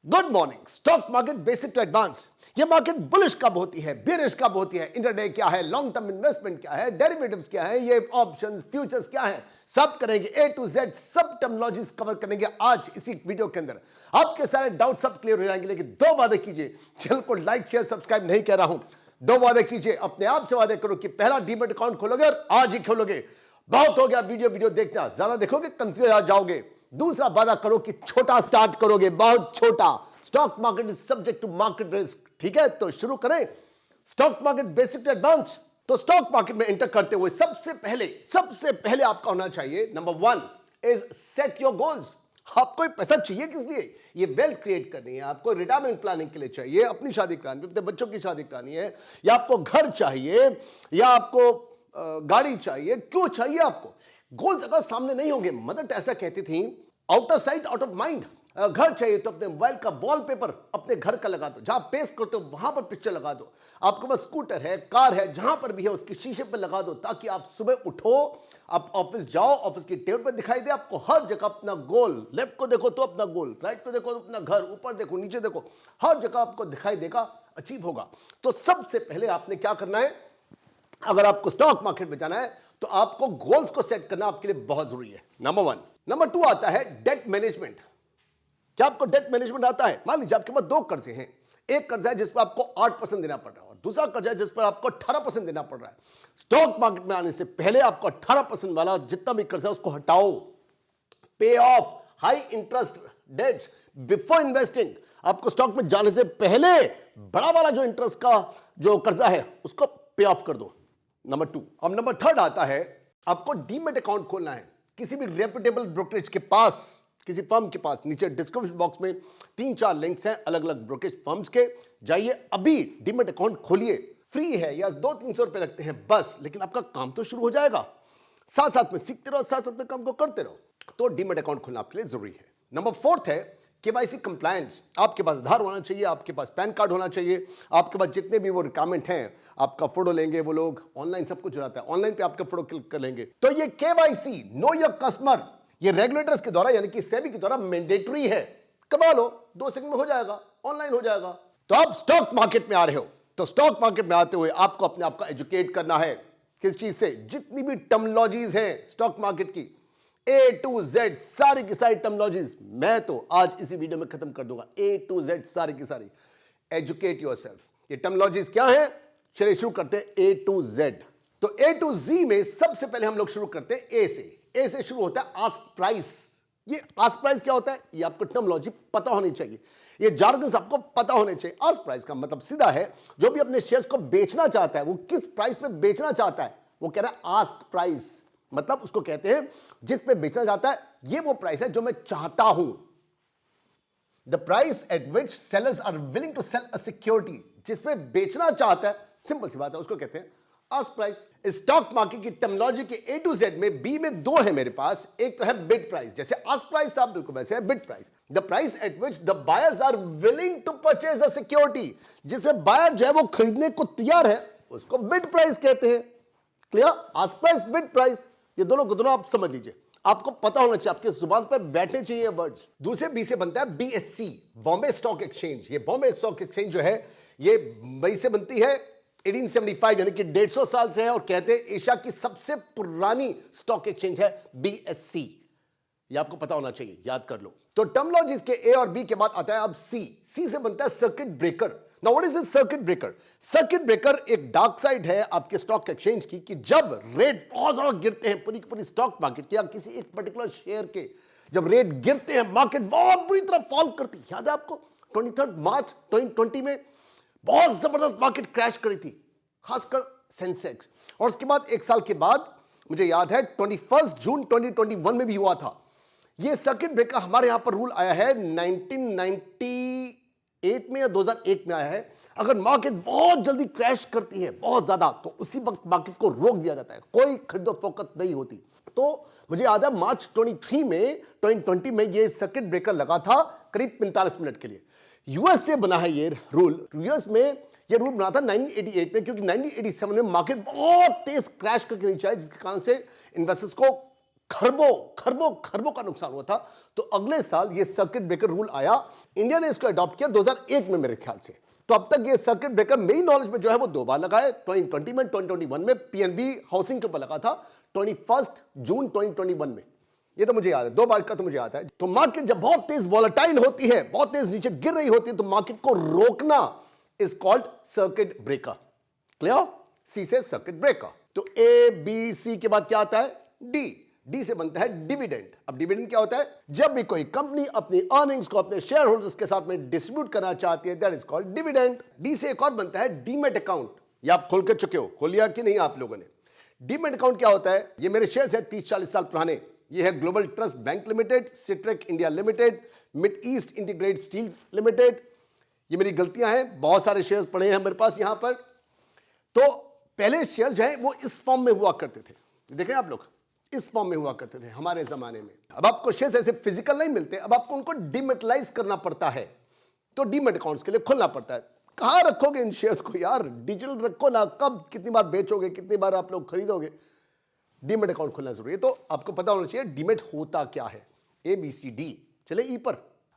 Good morning. Stock market basic to advance. ये market bullish कब होती है, बेरिश कब होती है, इंटरडे क्या है, लॉन्ग टर्म इन्वेस्टमेंट क्या है, डेरिवेटिव्स क्या है, ये ऑप्शंस फ्यूचर्स क्या है, सब करेंगे ए टू जेड, सब टर्मिनोलॉजीज कवर करेंगे आज इसी वीडियो के अंदर। आपके सारे डाउट सब क्लियर हो जाएंगे, लेकिन दो वादे कीजिए। चैनल को लाइक शेयर सब्सक्राइब नहीं कह रहा हूं, दो वादे कीजिए। अपने आप से वादे करो कि पहला डीमैट अकाउंट खोलोगे और आज ही खोलोगे। बहुत हो गया वीडियो देखना, ज्यादा देखोगे कंफ्यूज आ जाओगे। दूसरा वादा करो कि छोटा स्टार्ट करोगे, बहुत छोटा। Stock market is subject to market risk. ठीक है, तो शुरू करें। Stock market basic to advance. तो स्टॉक मार्केट में एंटर करते हुए सबसे पहले आपका होना चाहिए, number 1 is set your goals. आपको पैसा चाहिए किस लिए? ये वेल्थ क्रिएट करनी है, आपको रिटायरमेंट प्लानिंग के लिए चाहिए, अपनी शादी करानी है, अपने बच्चों की शादी करानी है, या आपको घर चाहिए, या आपको गाड़ी चाहिए। क्यों चाहिए आपको? गोल्स अगर सामने नहीं होंगे, मदर टेरेसा कहती थी out of sight out of mind. घर चाहिए तो अपने मोबाइल का वॉलपेपर अपने घर का लगा दो, जहां पेस्ट करते हो वहां पर पिक्चर लगा दो। आपके पास स्कूटर है, कार है, जहां पर भी है उसकी शीशे पर लगा दो, ताकि आप सुबह उठो, आप ऑफिस जाओ, ऑफिस की टेबल पर दिखाई दे आपको हर जगह अपना गोल। लेफ्ट को देखो तो अपना गोल, राइट को देखो तो अपना घर, ऊपर देखो नीचे देखो, हर जगह आपको दिखाई देगा, अचीव होगा। तो सबसे पहले आपने क्या करना है, अगर आपको स्टॉक मार्केट में जाना है तो आपको गोल्स को सेट करना आपके लिए बहुत जरूरी है, नंबर 1। नंबर 2 आता है डेट मैनेजमेंट। क्या आपको डेट मैनेजमेंट आता है? मान लीजिए आपके पास दो कर्जे हैं। एक कर्जा है जिस पर आपको 8% देना पड़ रहा है, और दूसरा कर्जा है जिस पर आपको 18% देना पड़ रहा है। स्टॉक मार्केट में आने से पहले आपको 18% वाला जितना भी कर्जा है उसको हटाओ। Pay off high interest debts before investing. आपको स्टॉक में जाने से पहले बड़ा वाला जो इंटरेस्ट का जो कर्जा है उसको पे ऑफ कर दो, नंबर 2। अब नंबर 3 आता है, आपको डीमैट अकाउंट खोलना है किसी भी रेप्यूटेबल ब्रोकरेज के पास, किसी फर्म के पास। नीचे डिस्क्रिप्शन बॉक्स में 3-4 लिंक्स हैं अलग अलग ब्रोकरेज फर्म्स के, जाइए अभी डीमैट अकाउंट खोलिए। फ्री है, या 200-300 रुपए लगते हैं बस, लेकिन आपका काम तो शुरू हो जाएगा। साथ साथ में सीखते रहो, साथ साथ में काम को करते रहो। तो डीमैट अकाउंट खोलना आपके लिए जरूरी है। नंबर 4 है केवाईसी कंप्लायंस। आपके पास आधार होना चाहिए, आपके पास पैन कार्ड होना चाहिए, आपके पास जितने भी वो रिक्वायरमेंट हैं, आपका फोटो लेंगे वो लोग, ऑनलाइन सब कुछ रहता है, ऑनलाइन पे आपका फोटो क्लिक कर लेंगे। तो ये केवाईसी नो योर कस्टमर, ये रेगुलेटर्स के द्वारा यानी कि सेबी के द्वारा मैंडेटरी है। करवा लो, 2 सेकंड में हो जाएगा, ऑनलाइन हो जाएगा। तो आप स्टॉक मार्केट में आ रहे हो, तो स्टॉक मार्केट में आते हुए आपको अपने आप को एजुकेट करना है। किस चीज से? जितनी भी टर्मिनोलॉजीज हैं स्टॉक मार्केट की, ए टू जेड सारी की सारी टर्मिनोलॉजीज मैं तो आज इसी वीडियो में खत्म कर दूंगा। ए टू जेड सारी की सारी, एजुकेट योरसेल्फ। ये टर्मिनोलॉजीज क्या है? चलिए शुरू करते हैं ए टू जेड। तो ए टू जी में सबसे पहले हम लोग शुरू करते हैं ए से। ए से शुरू होता है आस्क प्राइस। ये आस्क प्राइस क्या होता है? ये आपको टर्मिनोलॉजी पता होनी चाहिए, ये जार्गन्स आपको पता होने चाहिए। आस्क प्राइस का मतलब सीधा है, जो भी अपने शेयर्स को बेचना चाहता है, वो किस प्राइस पे बेचना चाहता है, वो कह रहा है आस्क प्राइस। मतलब उसको कहते हैं जिस पे बेचना चाहता है, ये वो प्राइस है जो मैं चाहता हूं। The price at which sellers are willing to sell a security, जिसपे बेचना चाहता है, सिंपल सी बात है, उसको कहते हैं आस्क प्राइस। स्टॉक मार्केट की टर्मिनोलॉजी के ए टू जेड में बी में 2 है मेरे पास। एक तो है बिड प्राइस, जैसे आस्क प्राइस था बिल्कुल वैसे है bid price. The price at which the buyers are willing to purchase a security, जिसमें बायर जो है वो खरीदने को तैयार है, उसको बिड प्राइस कहते हैं। Clear? Ask price, bid price, ये दोनों को दोनों आप समझ लीजिए, आपको पता होना चाहिए, आपके जुबान पर बैठने चाहिए वर्ड्स। दूसरे बी से बनता है बीएससी, बॉम्बे स्टॉक एक्सचेंज। ये बॉम्बे स्टॉक एक्सचेंज जो है ये मई से बनती है, 1875 यानी कि 150 साल से है, और कहते हैं एशिया की सबसे पुरानी स्टॉक एक्सचेंज है बीएससी। ये आपको पता होना चाहिए, याद कर लो। तो टर्मिनोलॉजीज के ए और बी के बाद आता है अब सी। सी से बनता है circuit breaker. Now what is this circuit breaker? Circuit breaker एक डार्क साइड है आपके स्टॉक एक्सचेंज की, कि जब रेट बहुत ज्यादा गिरते हैं पूरी पूरी स्टॉक मार्केट के, या किसी एक पर्टिकुलर शेयर के जब रेट गिरते हैं, मार्केट बहुत बुरी तरह फॉल करती है। याद है आपको 23 मार्च 2020 में बहुत जबरदस्त मार्केट क्रैश करी थी, खासकर सेंसेक्स। और उसके बाद एक साल के बाद मुझे याद है 21 जून 2021 में भी हुआ था। ये सर्किट ब्रेकर हमारे यहां पर रूल आया है 1998 में या 2001 में आया है। अगर मार्केट बहुत जल्दी क्रैश करती है बहुत ज्यादा, तो उसी वक्त मार्केट को रोक दिया जाता है, कोई खरीदो फरोख्त नहीं होती। तो मुझे याद है मार्च 23 में 2020 में ये सर्किट ब्रेकर लगा था करीब 45 मिनट के लिए। यूएस से बना है ये रूल। यूएस में ये रूल बना था 1988 में, क्योंकि 1987 में मार्केट बहुत तेज क्रैश करके नीचे आया, जिसके कारण से इन्वेस्टर्स को खरबों खरबों खरबों का नुकसान हुआ था। तो अगले साल ये सर्किट ब्रेकर रूल आया, इंडिया ने इसको अडॉप्ट किया 2001 में मेरे ख्याल से। तो अब तक ये सर्किट ब्रेकर मेरी नॉलेज में जो है वो 2 बार लगा है, 2020 में, 2021 में पीएनबी हाउसिंग के ऊपर लगा था 21 जून 2021 में। ये तो मुझे याद है, 2 बार का तो मुझे याद है। तो मार्केट जब बहुत तेज वॉलेटाइल होती है, बहुत तेज नीचे गिर रही होती है, तो मार्केट को रोकना is called circuit breaker. Clear? C से सर्किट ब्रेकर। तो ए बी सी के बाद क्या आता है? डी। डी से बनता है डिविडेंड। अब डिविडेंड क्या होता है? जब भी कोई कंपनी अपनी अर्निंग्स को अपने शेयर होल्डर्स के साथ में डिस्ट्रीब्यूट करना चाहती है, that is called dividend. D से एक और बनता है डीमेट अकाउंट। ये आप खोल कर चुके हो, खोल लिया कि नहीं आप लोगों ने? डीमेट अकाउंट क्या होता है? ये मेरे शेयर्स है 30-40 साल पुराने। ये है Global Trust Bank Limited, Citrek India Limited, Mid East Integrated Steels Limited. ये मेरी गलतियां हैं, बहुत सारे शेयर्स पड़े हैं मेरे पास यहां पर। तो पहले शेयर जो है वो इस फॉर्म में हुआ करते थे, देख रहे हैं आप लोग, इस फॉर्म में हुआ करते थे हमारे जमाने में। अब आपको शेयर्स ऐसे फिजिकल नहीं मिलते, अब आपको उनको डिमेटलाइज करना पड़ता है। तो डीमेट अकाउंट्स के लिए खोलना पड़ता है। कहां रखोगे इन शेयर्स को यार? डिजिटल रखो ना, कब कितनी बार बेचोगे, कितनी बार आप लोग खरीदोगे? डीमेट अकाउंट खोलना जरूरी है। तो आपको पता होना चाहिए डीमेट होता क्या है। A B C D. चले ई पर।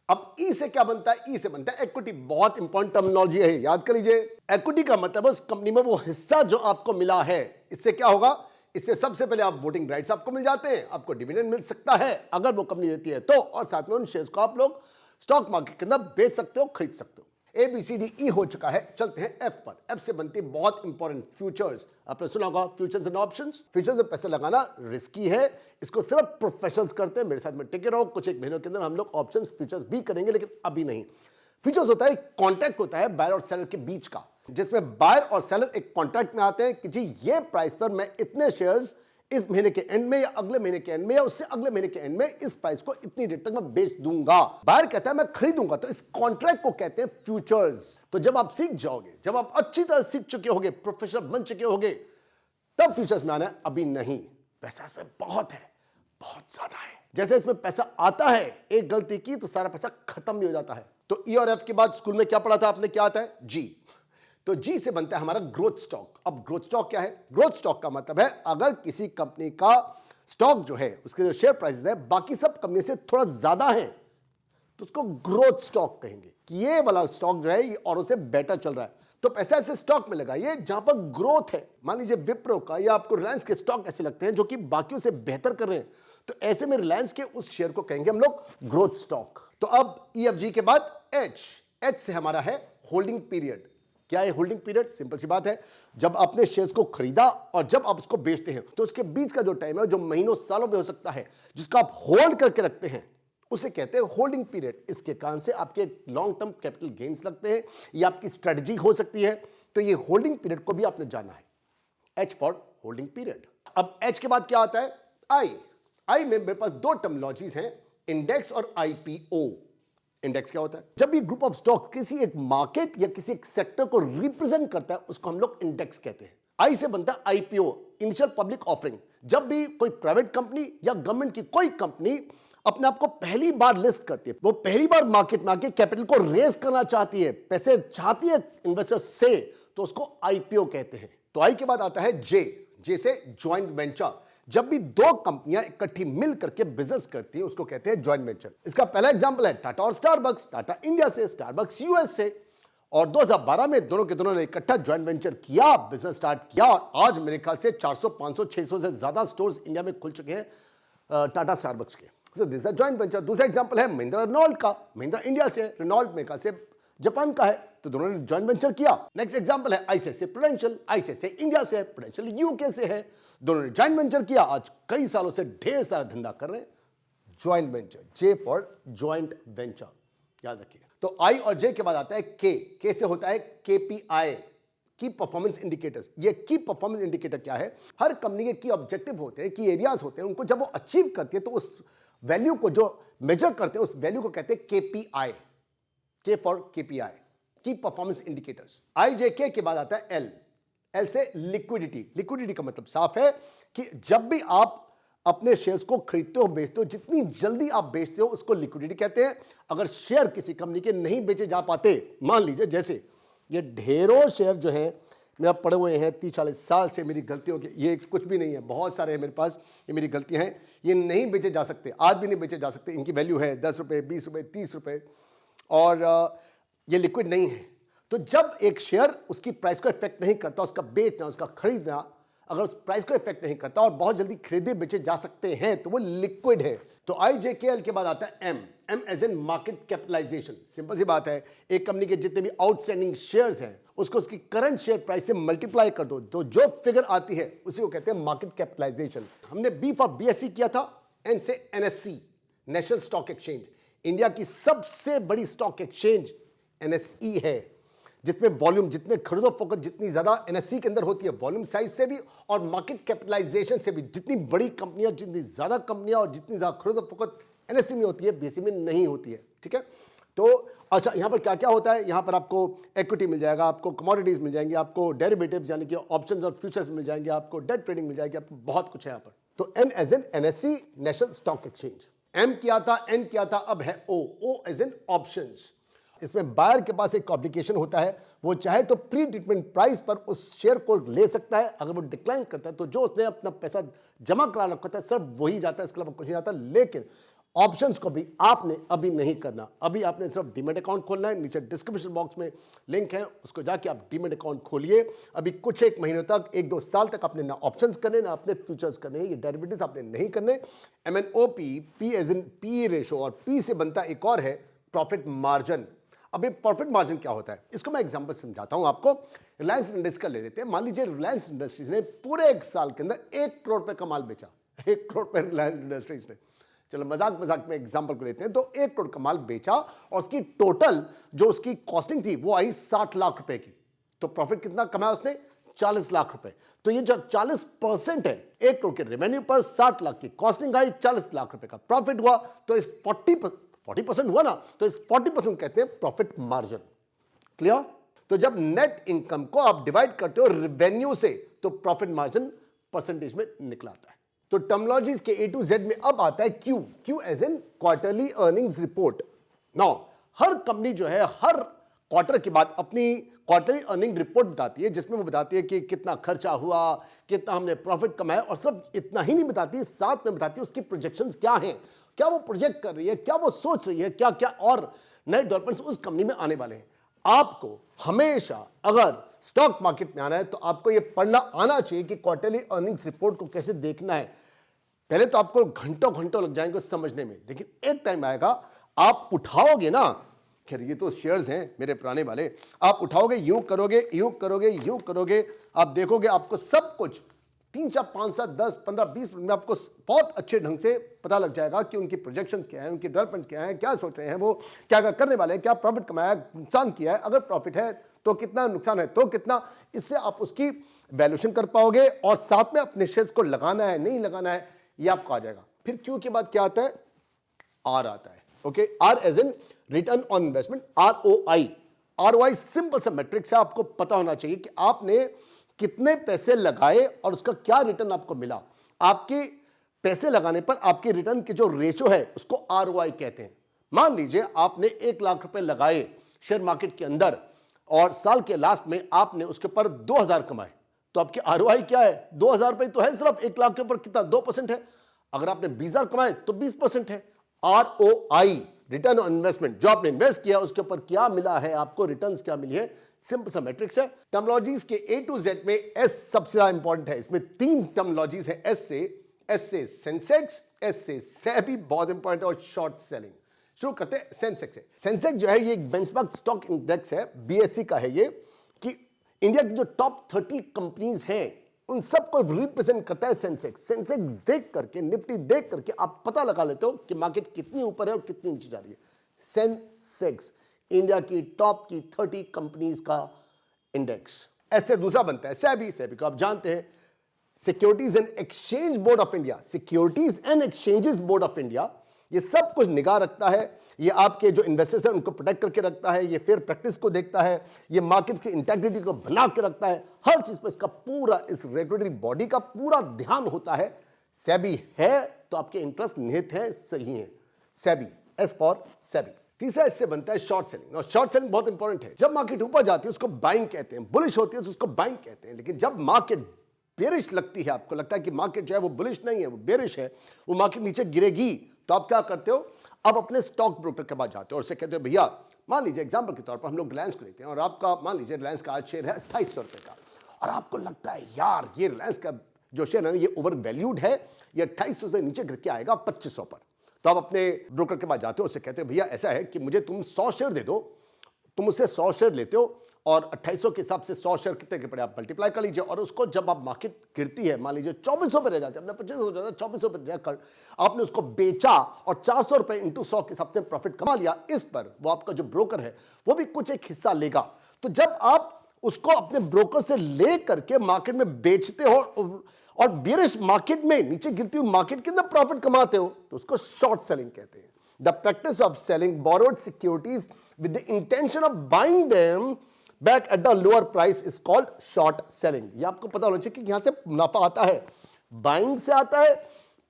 अब ई से क्या बनता है? ई से बनता है इक्विटी। बहुत इंपॉर्टेंट टर्मिनोलॉजी है, याद कर लीजिए। इक्विटी का मतलब उस कंपनी में वो हिस्सा जो आपको मिला है। इससे क्या होगा? इससे सबसे पहले आप वोटिंग राइट्स आपको मिल जाते हैं, आपको डिविडेंड मिल सकता है अगर वो कंपनी देती है तो, और साथ में उन शेयर्स को आप लोग स्टॉक मार्केट के अंदर बेच सकते हो, खरीद सकते हो। ए बी सी डी ई हो चुका है, चलते हैं एफ पर। एफ से बनती है बहुत इंपॉर्टेंट फ्यूचर्स। आपने सुना होगा फ्यूचर्स एंड ऑप्शंस। फ्यूचर्स में पैसा लगाना रिस्की है, इसको सिर्फ प्रोफेशनल्स करते हैं। मेरे साथ में टिके रहो, कुछ एक महीनों के अंदर हम लोग ऑप्शंस फ्यूचर्स भी करेंगे, लेकिन अभी नहीं। फ्यूचर्स होता है कॉन्ट्रैक्ट होता है बायर और सेलर के बीच का, जिसमें बायर और सेलर एक कॉन्ट्रैक्ट में आते हैं कि जी ये प्राइस पर मैं इतने शेयर्स इस महीने के एंड में या अगले महीने के एंड में या उससे अगले महीने के एंड में इस प्राइस को इतनी डेट तक मैं बेच दूंगा। बायर कहता है मैं खरीदूंगा, तो इस कॉन्ट्रैक्ट को कहते हैं फ्यूचर्स। तो जब आप सीख जाओगे, जब आप अच्छी तरह सीख चुके होगे, प्रोफेशनल बन चुके होगे, तब फ्यूचर्स में आना है, अभी नहीं। पैसा इसमें बहुत है, बहुत ज्यादा है। जैसे इसमें पैसा आता है, एक गलती की तो सारा पैसा खत्म भी हो जाता है। तो ई और एफ के बाद स्कूल में क्या पढ़ा था आपने? क्या आता है? जी। तो जी से बनता है हमारा ग्रोथ स्टॉक। अब ग्रोथ स्टॉक क्या है? ग्रोथ स्टॉक का मतलब है अगर किसी कंपनी का स्टॉक जो है, उसके जो शेयर प्राइस है बाकी सब कंपनी से थोड़ा ज्यादा है, तो उसको ग्रोथ स्टॉक कहेंगे कि ये वाला स्टॉक जो है ये औरों से बेटर चल रहा है। तो पैसा ऐसे स्टॉक में लगाइए जहां पर ग्रोथ है। मान लीजिए विप्रो का या आपको रिलायंस के स्टॉक ऐसे लगते हैं जो कि बाकियों से बेहतर कर रहे हैं, तो ऐसे में रिलायंस के उस शेयर को कहेंगे हम लोग ग्रोथ स्टॉक। तो अब ई एफ जी के बाद एच। एच से हमारा है होल्डिंग पीरियड। क्या है होल्डिंग पीरियड? सिंपल सी बात है, जब आपने शेयर्स को खरीदा और जब आप उसको बेचते हैं, तो उसके बीच का जो टाइम है, जो महीनों सालों में हो सकता है, जिसको आप होल्ड करके रखते हैं, उसे कहते हैं होल्डिंग पीरियड। इसके कारण से आपके लॉन्ग टर्म कैपिटल गेन्स लगते हैं, ये आपकी स्ट्रेटजी हो सकती है। तो ये होल्डिंग पीरियड को भी आपने जाना है। H for holding period. अब एच के बाद क्या आता है? आई। आई में मेरे पास 2 टर्मिनोलॉजीज हैं, इंडेक्स और आईपीओ। इंडेक्स क्या होता है? जब भी ग्रुप ऑफ स्टॉक किसी एक मार्केट या किसी एक सेक्टर को रिप्रेजेंट करता है, उसको हम लोग इंडेक्स कहते हैं। आई से बनता है आईपीओ, इनिशियल पब्लिक ऑफरिंग। जब भी कोई प्राइवेट कंपनी या गवर्नमेंट की कोई कंपनी अपने आप को पहली बार लिस्ट करती है, वो पहली बार मार्केट में आके कैपिटल को रेज करना चाहती है, पैसे चाहती है इन्वेस्टर्स से, तो उसको आईपीओ कहते हैं। तो आई के बाद आता है जे। जे से ज्वाइंट वेंचर। जब भी 2 कंपनियां इकट्ठी मिल करके बिजनेस करती है, उसको कहते हैं ज्वाइंट वेंचर। इसका पहला एग्जांपल है टाटा और स्टारबक्स। टाटा इंडिया से, स्टारबक्स यूएस से। और 2012 में दोनों के दोनों ने इकट्ठा ज्वाइंट वेंचर किया, बिजनेस स्टार्ट किया, और आज मेरे ख्याल से 400, 500, 600 से ज्यादा स्टोर्स इंडिया में खुल चुके हैं टाटा स्टारबक्स के। So this is a joint venture। दूसरा एग्जांपल है महिंद्रा रेनॉल्ट का। महिंद्रा इंडिया से, रेनॉल्ट मेरे ख्याल से जापान का है, तो दोनों ने ज्वाइंट वेंचर किया। नेक्स्ट एग्जांपल है आईसीआईसीआई प्रूडेंशियल। आईसीआईसीआई इंडिया से है, प्रूडेंशियल यूके से है, दोनों ने ज्वाइंट वेंचर किया, आज कई सालों से ढेर सारा धंधा कर रहे हैं। Joint venture, J for joint venture, याद रखिए। तो आई और जे के बाद आता है के। के से होता है केपीआई, की परफॉर्मेंस इंडिकेटर्स। ये की परफॉर्मेंस इंडिकेटर क्या है? हर कंपनी के की ऑब्जेक्टिव होते हैं, की एरियाज होते हैं, उनको जब वो अचीव करती है तो उस वैल्यू को जो मेजर करते हैं, उस वैल्यू को कहते हैं केपीआई। के फॉर केपीआई, की परफॉर्मेंस इंडिकेटर्स। आई जे के बाद आता है एल। एल से लिक्विडिटी। लिक्विडिटी का मतलब साफ है कि जब भी आप अपने शेयर्स को खरीदते हो, बेचते हो, जितनी जल्दी आप बेचते हो उसको लिक्विडिटी कहते हैं। अगर शेयर किसी कंपनी के नहीं बेचे जा पाते, मान लीजिए जैसे ये ढेरों शेयर जो है मेरा पढ़े हुए हैं 30-40 साल से, मेरी गलतियों के ये कुछ भी नहीं है, बहुत सारे हैं मेरे पास, ये मेरी गलतियां हैं, ये नहीं बेचे जा सकते, आज भी नहीं बेचे जा सकते, इनकी वैल्यू है 10 रुपये, 20 रुपये, 30 रुपये, और ये लिक्विड नहीं है। तो जब एक शेयर उसकी प्राइस को इफेक्ट नहीं करता, उसका बेचना, उसका खरीदना अगर उस प्राइस को इफेक्ट नहीं करता और बहुत जल्दी खरीदे बेचे जा सकते हैं, तो वो लिक्विड है। तो IJKL के बाद आता है M as in market capitalization. Simple सी बात है, एक कंपनी के जितने भी आउटस्टैंडिंग शेयर्स हैं उसको उसकी करंट शेयर प्राइस से मल्टीप्लाई कर दो, तो जो फिगर आती है उसी को कहते हैं मार्केट कैपिटलाइजेशन। हमने B फॉर BSE किया था, N से NSE, national stock exchange. India की सबसे बड़ी स्टॉक एक्सचेंज NSE है, जिसमें वॉल्यूम, जितने खरीदो फोकस जितनी ज्यादा NSE के अंदर होती है, वॉल्यूम साइज से भी और मार्केट कैपिटलाइजेशन से भी, जितनी बड़ी कंपनियां, जितनी ज्यादा कंपनियां और जितनी ज्यादा खरीदो फोकस NSE में होती है, BSE में नहीं होती है। ठीक है, तो अच्छा, यहां पर क्या क्या होता है? यहां पर आपको इक्विटी मिल जाएगा, आपको कमोडिटीज मिल जाएंगे, आपको डेरिवेटिव्स यानी कि ऑप्शंस और फ्यूचर्स मिल जाएंगे, आपको डेट ट्रेडिंग मिल जाएगी, आपको बहुत कुछ है यहां पर। तो N as in NSE, national stock exchange. M किया था, N किया था, अब है O एज एन ऑप्शंस। इसमें बायर के पास एक ऑब्लिगेशन होता है, वो चाहे तो प्री ट्रीटमेंट प्राइस पर उस शेयर को ले सकता है, अगर वो डिक्लाइन करता है तो जो उसने अपना पैसा जमा करा रखा था सिर्फ वही जाता है, इसके अलावा कुछ नहीं जाता। लेकिन ऑप्शंस को भी आपने अभी नहीं करना, अभी आपने सिर्फ डीमेट अकाउंट खोलना है। नीचे डिस्क्रिप्शन बॉक्स में लिंक है, उसको जाके आप डीमेट अकाउंट खोलिए। अभी कुछ एक महीने तक, 1-2 साल तक आपने ना ऑप्शंस करने ना अपने फ्यूचर्स करने, ये डेरिवेटिव्स आपने नहीं करने। MNOP, P as in PE ratio, और P से बनता एक और है प्रॉफिट मार्जिन। अभी प्रॉफिट मार्जिन क्या होता है, इसको मैं एग्जांपल समझाता हूं आपको। रिलायंस इंडस्ट्रीज का ले लेते हैं। मान लीजिए रिलायंस इंडस्ट्रीज ने पूरे 1 साल के अंदर 1 करोड़ रुपए का माल बेचा, 1 करोड़ रुपए रिलायंस इंडस्ट्रीज ने, चलो मजाक मजाक में एग्जांपल को लेते हैं, तो 1 करोड़ का माल बेचा और उसकी टोटल जो उसकी कॉस्टिंग थी वो आई 60 लाख रुपए की। तो प्रॉफिट कितना कमाया उसने? 40 लाख रुपए। तो ये जो 40% है, 1 करोड़ के रेवेन्यू पर 60 लाख की कॉस्टिंग आई, 40 लाख रुपए का प्रॉफिट हुआ, तो इस 40% हुआ ना, तो इस 40% कहते हैं प्रॉफिट मार्जिन। क्लियर? तो जब नेट इनकम को आप डिवाइड करते हो रेवेन्यू से, तो प्रॉफिट मार्जिन परसेंटेज में निकल आता है। तो टर्मिनोलॉजीज के A to Z में अब आता है Q as in quarterly earnings report. Now हर कंपनी जो है हर क्वार्टर के बाद अपनी क्वार्टरली अर्निंग रिपोर्ट बताती है, जिसमें वो बताती है कि कितना खर्चा हुआ, कितना हमने प्रॉफिट कमाया, और सिर्फ इतना ही नहीं बताती, साथ में बताती है उसकी प्रोजेक्शंस क्या हैं, क्या वो प्रोजेक्ट कर रही है, क्या वो सोच रही है, क्या क्या और नए डेवलपमेंट्स उस कंपनी में आने वाले हैं। आपको हमेशा अगर स्टॉक मार्केट में आना है तो आपको ये पढ़ना आना चाहिए कि क्वार्टरली अर्निंग्स रिपोर्ट को कैसे देखना है। पहले तो आपको घंटों घंटों लग जाएंगे समझने में, लेकिन एक टाइम आएगा आप उठाओगे ना, खैर ये तो शेयर्स हैं मेरे पुराने वाले, आप उठाओगे, यूं करोगे, यूं करोगे, यूं करोगे, आप देखोगे आपको सब कुछ 3, 4, 5, 7, 10, 15, 20 मिनट में आपको बहुत अच्छे ढंग से पता लग जाएगा कि उनकी प्रोजेक्शंस क्या है, उनकी डेवलपमेंट्स क्या है, क्या सोच रहे हैं, वो क्या क्या करने वाले हैं, क्या प्रॉफिट कमाया, नुकसान किया है, अगर प्रॉफिट है तो कितना, नुकसान है तो कितना। इससे आप उसकी वैल्यूएशन कर पाओगे और साथ में अपने शेयर्स को लगाना है नहीं लगाना है ये आपको आ जाएगा। फिर क्यू के बाद क्या आता है? आर आता है। Okay, R as in return on investment, ROI। ROI simple सा मैट्रिक्स है, आपको पता होना चाहिए कि आपने कितने पैसे लगाए और उसका क्या रिटर्न आपको मिला। आपके पैसे लगाने पर आपके रिटर्न के जो रेशो है उसको ROI कहते हैं। मान लीजिए आपने 1 लाख रुपए लगाए शेयर मार्केट के अंदर और साल के लास्ट में आपने उसके ऊपर 2000 कमाए, तो आपकी ROI क्या है? 2000 रुपए तो है, सिर्फ 1 लाख के ऊपर कितना, 2% है। अगर आपने 20,000 कमाए तो 20% है। ROI, रिटर्न ऑन इन्वेस्टमेंट, जो आपने इन्वेस्ट किया उसके ऊपर क्या मिला है आपको, रिटर्न्स क्या मिली है, सिंपल सा मैट्रिक्स है। टर्मिनोलॉजीज के A to Z में S सबसे ज्यादा इंपॉर्टेंट है। इसमें 3 टर्मिनोलॉजीज है, S से सेंसेक्स, S से सेबी बहुत इंपॉर्टेंट, और शॉर्ट सेलिंग। शुरू करते हैं सेंसेक्स से। सेंसेक्स जो है ये एक बेंचमार्क स्टॉक इंडेक्स है, BSE का है ये, कि इंडिया की जो टॉप 30 कंपनीज हैं उन सबको रिप्रेजेंट करता है सेंसेक्स। सेंसेक्स देख करके, निफ्टी देख करके आप पता लगा लेते हो कि मार्केट कितनी ऊपर है और कितनी नीचे जा रही है। सेंसेक्स इंडिया की टॉप की 30 कंपनीज का इंडेक्स। ऐसे दूसरा बनता है सेबी। सेबी को आप जानते हैं, securities and exchange board of India, securities and exchanges board of India, ये सब कुछ निगाह रखता है, ये आपके जो इन्वेस्टर्स हैं उनको प्रोटेक्ट करके रखता है, ये फेयर प्रैक्टिस को देखता है, ये मार्केट की इंटेग्रिटी को बना के रखता है, हर चीज पर इसका पूरा, इस रेगुलेटरी बॉडी का पूरा ध्यान होता है। सेबी है तो आपके इंटरेस्ट निहित है, सही है। SEBI, S for SEBI. तीसरा इससे बनता है शॉर्ट सेलिंग। और शॉर्ट सेलिंग बहुत इंपॉर्टेंट है। जब मार्केट ऊपर जाती है उसको बाइंग कहते हैं, बुलिश होती है तो उसको बाइंग कहते हैं। लेकिन जब मार्केट बेरिश लगती है, आपको लगता है कि मार्केट जो है वो बुलिश नहीं है, वो बेरिश है, वो मार्केट नीचे गिरेगी, तो आप क्या करते हो, अब अपने स्टॉक ब्रोकर के पास जाते हो और उससे कहते हो भैया, मान लीजिए एग्जांपल के तौर पर हम लोग रिलायंस को लेते हैं और आपका मान लीजिए रिलायंस का आज शेयर है 2800 रुपए का, और आपको लगता है यार ये रिलायंस का जो शेयर है ये ओवर वैल्यूड है, ये 2800 से नीचे गिर के आएगा 2500 पर। तो आप अपने ब्रोकर के पास जाते हो, उससे कहते हो भैया ऐसा है कि मुझे तुम 100 शेयर दे दो, तुम उससे 100 शेयर लेते हो और 2800 के हिसाब से 100 शेयर कितने के पड़े आप मल्टीप्लाई कर लीजिए, और उसको जब आप मार्केट गिरती है मान लीजिए 2400 पर रह जाते हैं, 2500 हो जाता है, 2400 पर रहकर आपने उसको बेचा और 400 रुपए इंटू 100 के हिसाब से प्रॉफिट कमा लिया, इस पर वो आपका जो ब्रोकर है वो भी कुछ एक हिस्सा लेगा। तो जब आप उसको अपने ब्रोकर से ले करके मार्केट में बेचते हो और बेरिश मार्केट में नीचे गिरती हुई मार्केट के अंदर प्रॉफिट कमाते हो, तो उसको शॉर्ट सेलिंग कहते हैं। The practice of selling borrowed securities with the intention of buying them back at the lower price is called short selling. ये आपको पता होना चाहिए कि यहां से मुनाफा आता है, बाइंग से आता है,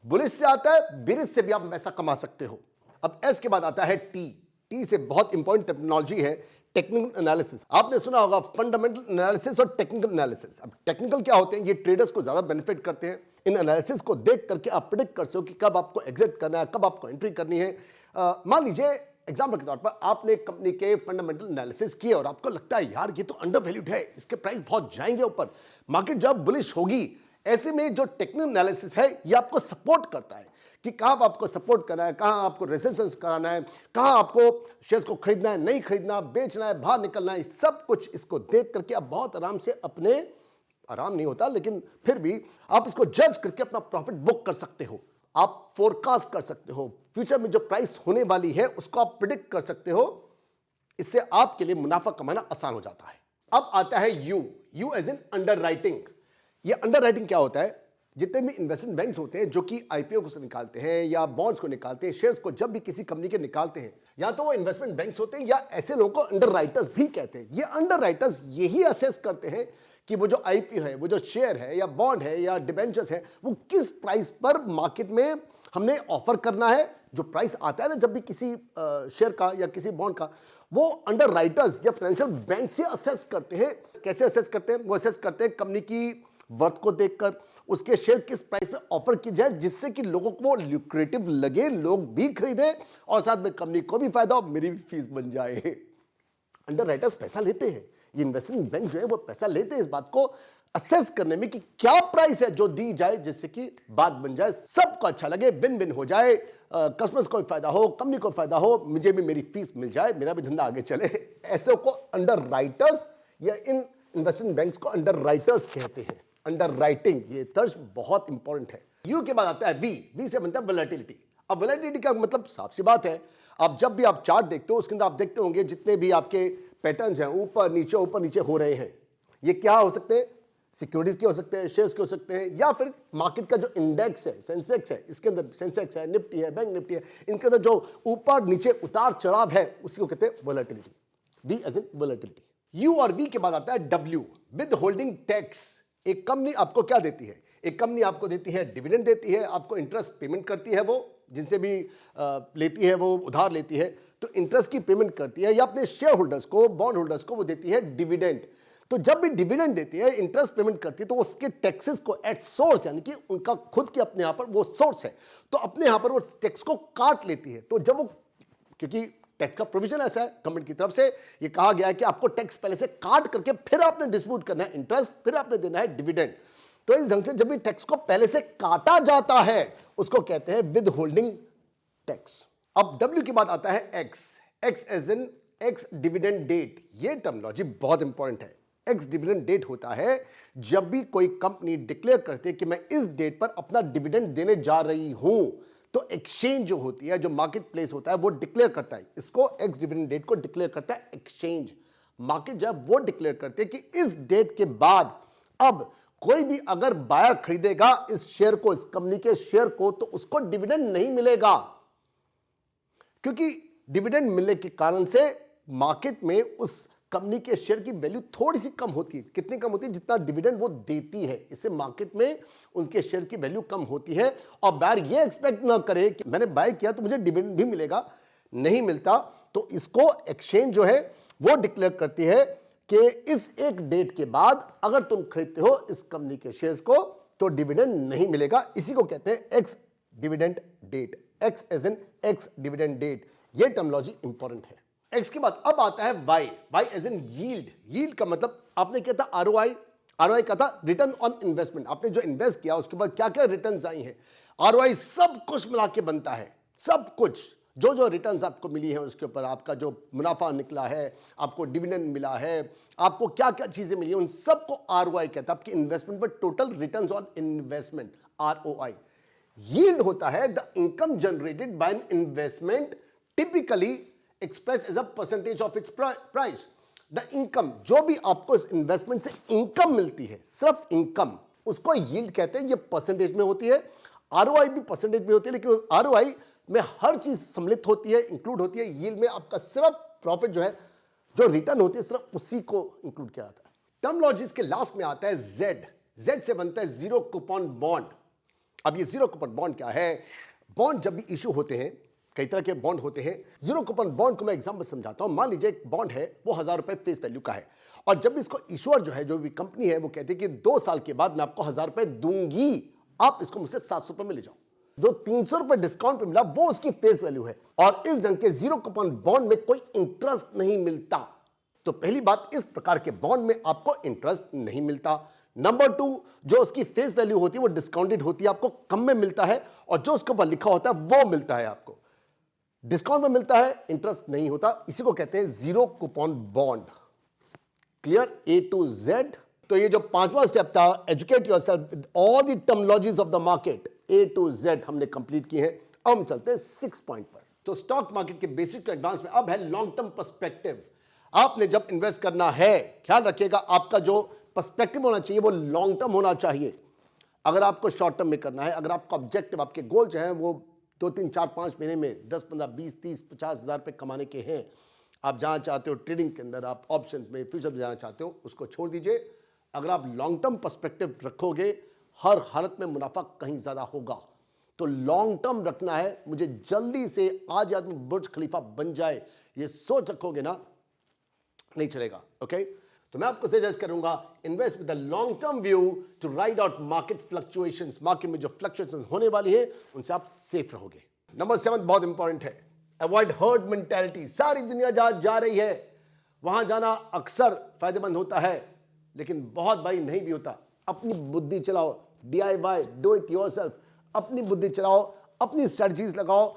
बुलिश से आता है, बेरिश से भी आप पैसा कमा सकते हो। अब एस के बाद आता है टी। टी से बहुत इंपॉर्टेंट टेक्नोलॉजी है टेक्निकल एनालिसिस। आपने सुना होगा फंडामेंटल एनालिसिस और टेक्निकल एनालिसिस। अब टेक्निकल क्या होते हैं, ये ट्रेडर्स को ज्यादा बेनिफिट करते हैं। इन एनालिसिस को देख करके आप प्रेडिक्ट कर सकते हो कि कब आपको एग्जिट करना है, कब आपको एंट्री करनी है। मान लीजिए एग्जांपल के तौर पर आपने कंपनी के फंडामेंटल एनालिसिस किए और आपको लगता है यार ये तो अंडर वैल्यूड है, इसके प्राइस बहुत जाएंगे ऊपर, मार्केट जब बुलिश होगी, ऐसे में जो टेक्निकल एनालिसिस है ये आपको सपोर्ट करता है कि कहां आपको सपोर्ट करना है, कहां आपको रेजिस्टेंस कराना है, कहां आपको शेयर्स को खरीदना है, नहीं खरीदना, बेचना है, बाहर निकलना है, सब कुछ इसको देख करके आप बहुत आराम से अपने, आराम नहीं होता लेकिन फिर भी आप इसको जज करके अपना प्रॉफिट बुक कर सकते हो। आप फोरकास्ट कर सकते हो, फ्यूचर में जो प्राइस होने वाली है उसको आप प्रिडिक्ट कर सकते हो। इससे आपके लिए मुनाफा कमाना आसान हो जाता है। अब आता है U as in underwriting. ये अंडर राइटिंग क्या होता है, जितने भी इन्वेस्टमेंट बैंक्स होते हैं जो कि आईपीओ को निकालते हैं या बॉन्ड्स को निकालते हैं, शेयर्स को जब भी किसी कंपनी के निकालते हैं, या तो वो इन्वेस्टमेंट बैंक्स होते हैं या ऐसे लोगों को अंडर राइटर्स भी कहते हैं। ये अंडर राइटर्स यही असेस करते हैं कि वो जो आईपीओ है, वो जो शेयर है या बॉन्ड है या डिबेंचर्स है, वो किस प्राइस पर मार्केट में हमने ऑफर करना है। जो प्राइस आता है ना जब भी किसी शेयर का या किसी बॉन्ड का, वो अंडर राइटर्स या फाइनेंशियल बैंक से असेस करते हैं। कैसे असेस करते हैं, वो असेस करते हैं कंपनी की वर्थ को देखकर उसके शेयर किस प्राइस पे ऑफर की जाए जिससे कि लोगों को वो ल्यूक्रेटिव लगे, लोग भी खरीदें और साथ में कंपनी को भी फायदा हो, मेरी भी फीस बन जाए। अंडर राइटर्स पैसा लेते हैं, ये इन्वेस्टमेंट बैंक जो है वो पैसा लेते हैं इस बात को असेस करने में कि क्या प्राइस है जो दी जाए जिससे कि बात बन जाए, सबको अच्छा लगे, बिन बिन हो जाए, कस्टमर्स को भी फायदा हो, कंपनी को फायदा हो, मुझे भी मेरी फीस मिल जाए, मेरा भी धंधा आगे चले। ऐसे को अंडर राइटर्स या इन इन्वेस्टमेंट बैंक्स को अंडर राइटर्स कहते हैं। अंडर राइटिंग ये तर्ज बहुत इंपॉर्टेंट है। यू के बाद आता है वी से बनता है वोलेटिलिटी। अब वोलेटिलिटी का मतलब साफ सी बात है, अब जब भी आप चार्ट देखते हो उसके अंदर आप देखते होंगे जितने भी आपके पैटर्न्स हैं ऊपर नीचे हो रहे हैं, ये क्या हो सकते हैं, सिक्योरिटीज के हो सकते हैं, शेयर्स के हो सकते हैं, या फिर मार्केट का जो इंडेक्स है, सेंसेक्स है, इसके अंदर सेंसेक्स है, निफ्टी है, बैंक निफ्टी है, इनके अंदर जो ऊपर नीचे उतार चढ़ाव है उसी को कहते हैं volatility. V as in volatility. U और वी के बाद आता है डब्ल्यू, विद होल्डिंग टैक्स। एक कंपनी आपको क्या देती है, एक कंपनी आपको देती है डिविडेंड देती है, आपको इंटरेस्ट पेमेंट करती है, वो जिनसे भी लेती है वो उधार लेती है तो इंटरेस्ट की पेमेंट करती है, या अपने शेयर होल्डर्स को, बॉन्ड होल्डर्स को वो देती है डिविडेंड। तो जब भी डिविडेंड देती है, इंटरेस्ट पेमेंट करती है, तो उसके टैक्सेस को एट सोर्स, यानी कि उनका खुद के अपने यहां पर वो सोर्स है, तो अपने यहां पर वो टैक्स को काट लेती है। तो जब वो, क्योंकि टैक्स का प्रोविजन ऐसा है गवर्नमेंट की तरफ से, ये कहा गया है कि आपको टैक्स पहले से काट करके फिर आपने डिस्ट्रीब्यूट करना है इंटरेस्ट, फिर आपने देना है डिविडेंड। तो इस ढंग से जब भी टैक्स को पहले से काटा जाता है उसको कहते हैं विद होल्डिंग टैक्स। अब डब्ल्यू के बाद आता है X as in ex dividend date. ये टर्मिनोलॉजी बहुत इंपॉर्टेंट है। एक्स डिविडेंड डेट होता है जब भी कोई कंपनी डिक्लेयर करती है कि मैं इस डेट पर अपना डिविडेंड देने जा रही हूं, तो एक्सचेंज जो होती है, जो मार्केट प्लेस होता है, वो डिक्लेयर करता है इसको, एक्स डिविडेंड डेट को डिक्लेयर करता है एक्सचेंज। मार्केट जब वो डिक्लेयर करते हैं कि इस डेट के बाद अब कोई भी अगर बायर खरीदेगा इस शेयर को, इस कंपनी के शेयर को, तो उसको डिविडेंड नहीं मिलेगा, क्योंकि डिविडेंड मिलने के कारण से मार्केट में उस कंपनी के शेयर की वैल्यू थोड़ी सी कम होती है। कितनी कम होती है, जितना डिविडेंड वो देती है, इससे मार्केट में उनके शेयर की वैल्यू कम होती है। और बायर ये एक्सपेक्ट ना करे कि मैंने बाय किया तो मुझे डिविडेंड भी मिलेगा, नहीं मिलता। तो इसको एक्सचेंज जो है वो डिक्लेयर करती है कि इस एक डेट के बाद अगर तुम खरीदते हो इस कंपनी के शेयर्स को तो डिविडेंड नहीं मिलेगा। इसी को कहते हैं ex dividend date, X as in ex dividend date. ये टर्मिनोलॉजी इंपॉर्टेंट है। एक्स के बाद अब आता है Y, Y as in yield. Yield का मतलब आपने क्या था, आरओआई, आरओआई का था रिटर्न ऑन इन्वेस्टमेंट। आपने जो इन्वेस्ट किया उसके बाद क्या क्या रिटर्न्स आई हैं, आरओआई सब कुछ मिला के बनता है। सब कुछ जो जो रिटर्न्स आपको मिली है उसके ऊपर आपका जो मुनाफा निकला है, आपको डिविडेंड मिला है, आपको क्या क्या चीजें मिली है, उन सबको आरओआई कहता है। आपकी इन्वेस्टमेंट पर total returns on investment, ROI. Yield होता है the income generated by an investment typically express as a percentage of its price. The income, जो भी आपको इस इन्वेस्टमेंट से इनकम मिलती है, सिर्फ इनकम, उसको यील्ड कहते हैं। ये परसेंटेज में होती है, आरओआई भी परसेंटेज में होती है, लेकिन आरओआई में हर चीज सम्मिलित होती है, इंक्लूड होती है। यील्ड में आपका सिर्फ प्रॉफिट जो है, जो रिटर्न होती है, सिर्फ उसी को इंक्लूड किया जाता है। टर्मिनोलॉजीज के लास्ट में आता है जेड। जेड से बनता है जीरो कूपन बॉन्ड। अब ये जीरो कूपन बॉन्ड क्या है? बॉन्ड जब भी इशू होते हैं, कई तरह के बॉन्ड होते हैं। जीरो कूपन बॉन्ड को मैं एग्जांपल समझाता हूं। मान लीजिए एक बॉन्ड है, वो 1000 रुपए फेस वैल्यू का है, और जब इसको इशुअर जो है, जो भी कंपनी है, वो कहती है कि 2 साल के बाद मैं आपको 1000 रुपए दूंगी, आप इसको मुझसे 700 रुपए में ले जाओ। जो 300 रुपए डिस्काउंट पे मिला वो उसकी फेस वैल्यू है, और इस ढंग के जीरो कूपन बॉन्ड में कोई इंटरेस्ट नहीं मिलता। तो पहली बात, इस प्रकार के बॉन्ड में आपको इंटरेस्ट नहीं मिलता। नंबर 2, जो उसकी फेस वैल्यू होती है वो डिस्काउंटेड होती है, आपको कम में मिलता है, और जो उसके ऊपर लिखा होता है वो मिलता है आपको, डिस्काउंट में मिलता है, इंटरेस्ट नहीं होता। इसी को कहते हैं zero coupon bond. Clear, A to Z. तो ये जो 5वां स्टेप था, educate yourself all the terminologies of the market, A to Z हमने कंप्लीट की है। अब हम चलते हैं 6 पॉइंट पर। तो स्टॉक मार्केट के बेसिक टू एडवांस में अब है लॉन्ग टर्म पर्सपेक्टिव। आपने जब इन्वेस्ट करना है, ख्याल रखिएगा आपका जो पर्सपेक्टिव होना चाहिए वो लॉन्ग टर्म होना चाहिए। अगर आपको शॉर्ट टर्म में करना है, अगर आपका ऑब्जेक्टिव, आपके गोल जो है वो 2, 3, 4, 5 महीने में 10, 15, 20, 30, 50 हजार रुपए कमाने के हैं, आप जाना चाहते हो ट्रेडिंग के अंदर, आप ऑप्शंस में, फ्यूचर में जाना चाहते हो, उसको छोड़ दीजिए। अगर आप लॉन्ग टर्म पर्सपेक्टिव रखोगे, हर हालत में मुनाफा कहीं ज्यादा होगा। तो लॉन्ग टर्म रखना है, मुझे जल्दी से आज आदमी बुर्ज खलीफा बन जाए, ये सोच रखोगे ना, नहीं चलेगा। ओके, तो मैं आपको सजेस्ट करूंगा, invest with the long term view to ride out market fluctuations. Market में जो फ्लक्चुएशंस होने वाली है उनसे आप सेफ रहोगे। नंबर 7 बहुत इंपॉर्टेंट है, अवॉइड हर्ड मेंटालिटी। सारी दुनिया जहां जा रही है वहां जाना अक्सर फायदेमंद होता है, लेकिन बहुत भाई नहीं भी होता। अपनी बुद्धि चलाओ, DIY, डू इट योरसेल्फ। अपनी बुद्धि चलाओ, अपनी स्ट्रेटजीज लगाओ,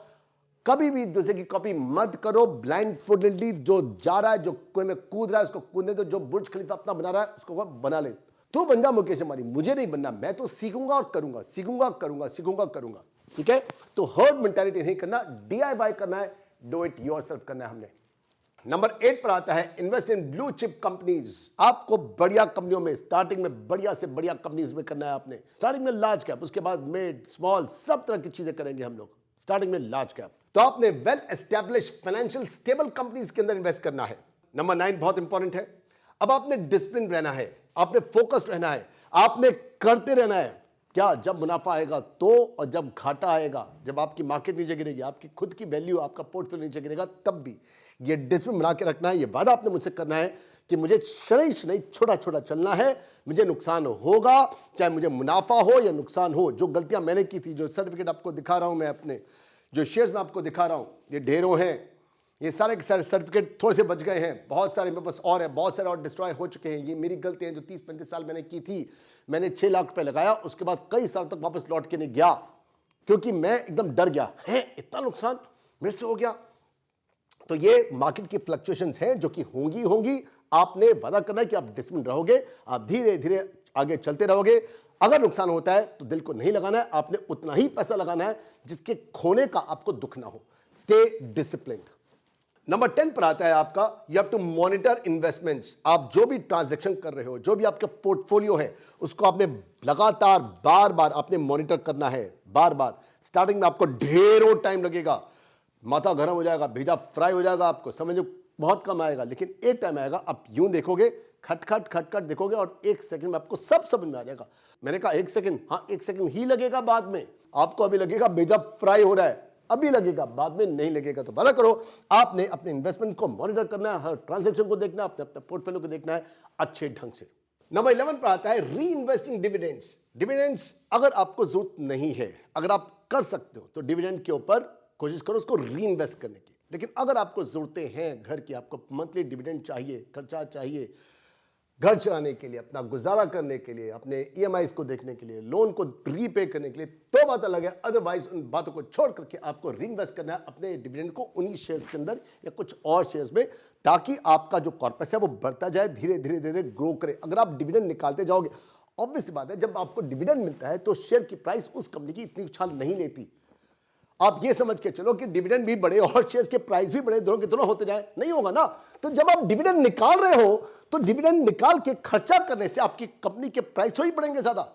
कभी भी दूसरे की कॉपी मत करो। ब्लाइंडफुल्ली जो जा रहा है, जो कुएं में कूद रहा है उसको कूदने दो, जो बुर्ज खलीफा अपना बना रहा है उसको बना ले। तू बन जा मुकेश अंबानी, मुझे नहीं बनना, मैं तो सीखूंगा और करूंगा, सीखूंगा करूंगा, सीखूंगा करूंगा। ठीक है, तो हर्ड मेंटालिटी नहीं करना, DIY करना है, डू इट योरसेल्फ करना है हमने। नंबर 8 पर आता है, invest in blue chip companies. आपको बढ़िया कंपनियों में, स्टार्टिंग में बढ़िया से बढ़िया कंपनीज में करना है आपने। स्टार्टिंग में लार्ज कैप, उसके बाद मिड, स्मॉल, सब तरह की चीजें करेंगे हम लोग। स्टार्टिंग में लार्ज कैप, तो आपने well establish financial stable companies के अंदर इन्वेस्ट करना है। नंबर 9 बहुत इंपॉर्टेंट है। अब आपने डिसिप्लिन रहना है, आपने फोकस्ड रहना है, आपने करते रहना है। क्या, जब मुनाफा आएगा तो, और जब घाटा आएगा, जब आपकी मार्केट नीचे गिरेगी, आपकी खुद की वैल्यू, आपका पोर्टफोलियो नीचे गिरेगा, तब भी ये डिसिप्लिन बना के रखना है। ये वादा आपने मुझसे करना है कि मुझे शनै शनै छोटा छोटा चलना है, मुझे नुकसान होगा, चाहे मुझे मुनाफा हो या नुकसान हो। जो गलतियां मैंने की थी, जो सर्टिफिकेट आपको दिखा रहा हूं मैं, अपने जो शेयर्स में आपको दिखा रहा हूं, ये ढेरों हैं, ये सारे के सारे सर्टिफिकेट थोड़े से बच गए हैं, बहुत सारे मेरे पास और है, बहुत सारे और डिस्ट्रॉय हो चुके हैं। ये मेरी गलती है जो 30-35 साल मैंने की थी। मैंने 6 लाख रुपए लगाया, उसके बाद कई साल तक वापस लौट के नहीं गया, क्योंकि मैं एकदम डर गया है, इतना नुकसान मेरे से हो गया। तो ये मार्केट की फ्लक्चुएशंस हैं जो कि होंगी होंगी। आपने वादा करना है कि आप डिसिप्लिन रहोगे, आप धीरे धीरे आगे चलते रहोगे। अगर नुकसान होता है तो दिल को नहीं लगाना है, आपने उतना ही पैसा लगाना है जिसके खोने का आपको दुख ना हो। Stay discipline. नंबर 10 पर आता है आपका, you have to monitor investments. आप जो भी ट्रांजैक्शन कर रहे हो, जो भी आपका पोर्टफोलियो है, उसको आपने लगातार बार बार आपने मॉनिटर करना है, बार बार। स्टार्टिंग में आपको ढेरों टाइम लगेगा, माथा गर्म हो जाएगा, भेजा फ्राई हो जाएगा, आपको समझ बहुत कम आएगा, लेकिन एक टाइम आएगा आप यूं देखोगे, खटखट खटखट देखोगे, और 1 सेकंड में आपको सब समझ में आ जाएगा। मैंने कहा 1 सेकंड, हाँ 1 सेकंड ही लगेगा, बाद में आपको अभी लगेगा भेजा फ्राई हो रहा है, अभी लगेगा, बाद में नहीं लगेगा। तो भला करो, आपने अपने इन्वेस्टमेंट को मॉनिटर करना है, हर ट्रांजैक्शन को देखना है, अपने अपने पोर्टफोलियो को देखना है अच्छे ढंग से। नंबर 11 पर आता है री इन्वेस्टिंग डिविडेंड्स। डिविडेंड्स अगर आपको जरूरत नहीं है, अगर आप कर सकते हो तो डिविडेंड के ऊपर कोशिश करो उसको री इन्वेस्ट करने की। लेकिन अगर आपको जरूरतें हैं घर की, आपको मंथली डिविडेंड चाहिए, खर्चा चाहिए, घर चलाने के लिए, अपना गुजारा करने के लिए, अपने ईएमआईज को देखने के लिए, लोन को रीपे करने के लिए, तो बात अलग है। अदरवाइज उन बातों को छोड़ करके आपको रीइन्वेस्ट करना है अपने डिविडेंड को उन्हीं शेयर्स के अंदर या कुछ और शेयर्स में, ताकि आपका जो कॉर्पस है वो बढ़ता जाए, धीरे धीरे धीरे ग्रो करे। अगर आप डिविडेंड निकालते जाओगे, ऑब्वियस बात है, जब आपको डिविडेंड मिलता है तो शेयर की प्राइस उस कंपनी की इतनी उछाल नहीं लेती। आप ये समझ के चलो कि डिविडेंड भी बढ़े और शेयर्स के प्राइस भी बढ़े, दोनों के दोनों होते जाए, नहीं होगा ना। तो जब आप डिविडेंड निकाल रहे हो तो डिविडेंड निकाल के खर्चा करने से आपकी कंपनी के प्राइस थोड़ी बढ़ेंगे ज्यादा।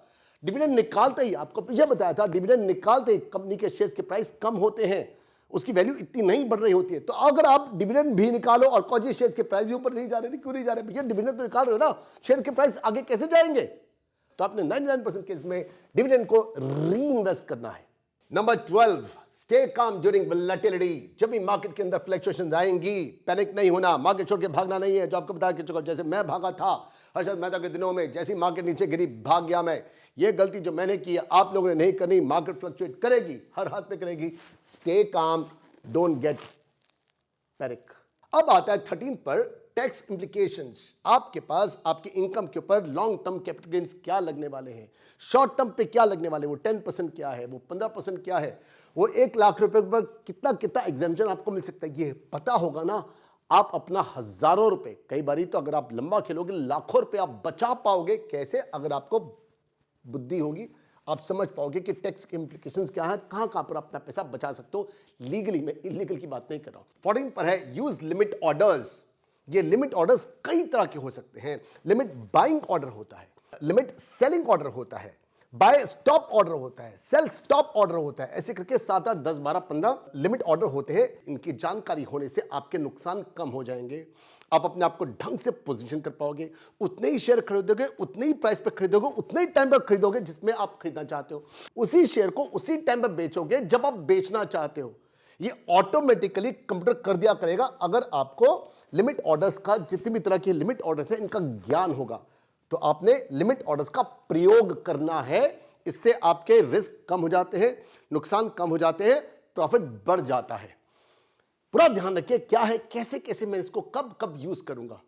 डिविडेंड निकालते ही, आपको पीछे बताया था, डिविडेंड निकालते ही कंपनी के शेयर्स के प्राइस कम होते हैं, उसकी वैल्यू इतनी नहीं बढ़ रही होती है। तो अगर आप डिविडेंड भी निकालो और कौजी शेयर के प्राइस भी ऊपर नहीं जा रहे, क्यों नहीं जा रहे भैया? डिविडेंड तो निकाल रहे हो ना, शेयर के प्राइस आगे कैसे जाएंगे? तो आपने 99% केस में डिविडेंड को री इन्वेस्ट करना है। Number 12, stay calm during volatility. जब भी मार्केट के अंदर फ्लक्चुएशंस आएंगी, पैनिक नहीं होना, मार्केट छोड़ के भागना नहीं है। जो आपको बता के चुका, जैसे मैं भागा था हर्षद मेहता के दिनों में, जैसी मार्केट नीचे गिरी भाग गया मैं। ये गलती जो मैंने की है आप लोगों ने नहीं करनी। मार्केट फ्लक्चुएट करेगी, हर हाथ पे करेगी। Stay calm, don't get panic. अब आता है 13 पर टैक्स इंप्लीकेशंस। आपके पास आपकी इनकम के ऊपर लॉन्ग टर्म कैपिटल गेन्स क्या लगने वाले हैं, शॉर्ट टर्म पे क्या लगने वाले, वो 10% क्या है, वो 15% क्या है, वो 1 लाख रुपए पर कितना कितना एग्जामिशन आपको मिल सकता है, ये पता होगा ना। आप अपना हजारों रुपए, कई बारी तो अगर आप लंबा खेलोगे लाखों रुपए आप बचा पाओगे। कैसे? अगर आपको बुद्धि होगी, आप समझ पाओगे कि टैक्स के इंप्लीकेशंस क्या है, कहां कहां पर अपना पैसा बचा सकते हो लीगली। मैं इलीगल की बात नहीं कर रहा हूं। 14 पर है यूज लिमिट ऑर्डर्स। ये लिमिट ऑर्डर्स कई तरह के हो सकते हैं। लिमिट बाइंग ऑर्डर होता है, लिमिट सेलिंग ऑर्डर होता है, बाय स्टॉप ऑर्डर होता है, सेल स्टॉप ऑर्डर होता है। ऐसे करके 7, 8, 10, 12, 15 लिमिट ऑर्डर होते हैं। इनकी जानकारी होने से आपके नुकसान कम हो जाएंगे। आप अपने आप को ढंग से पोजीशन कर पाओगे। उतने ही शेयर खरीदोगे, उतने ही प्राइस पे खरीदोगे, उतने ही टाइम पर खरीदोगे जिसमें आप खरीदना चाहते हो। उसी शेयर को उसी टाइम पर बेचोगे जब आप बेचना चाहते हो। ये ऑटोमेटिकली कंप्यूटर कर दिया करेगा, अगर आपको लिमिट ऑर्डर्स का, जितनी भी तरह की लिमिट ऑर्डर्स है, इनका ज्ञान होगा। तो आपने लिमिट ऑर्डर्स का प्रयोग करना है। इससे आपके रिस्क कम हो जाते हैं, नुकसान कम हो जाते हैं, प्रॉफिट बढ़ जाता है। पूरा ध्यान रखिए क्या है, कैसे कैसे मैं इसको कब कब यूज करूंगा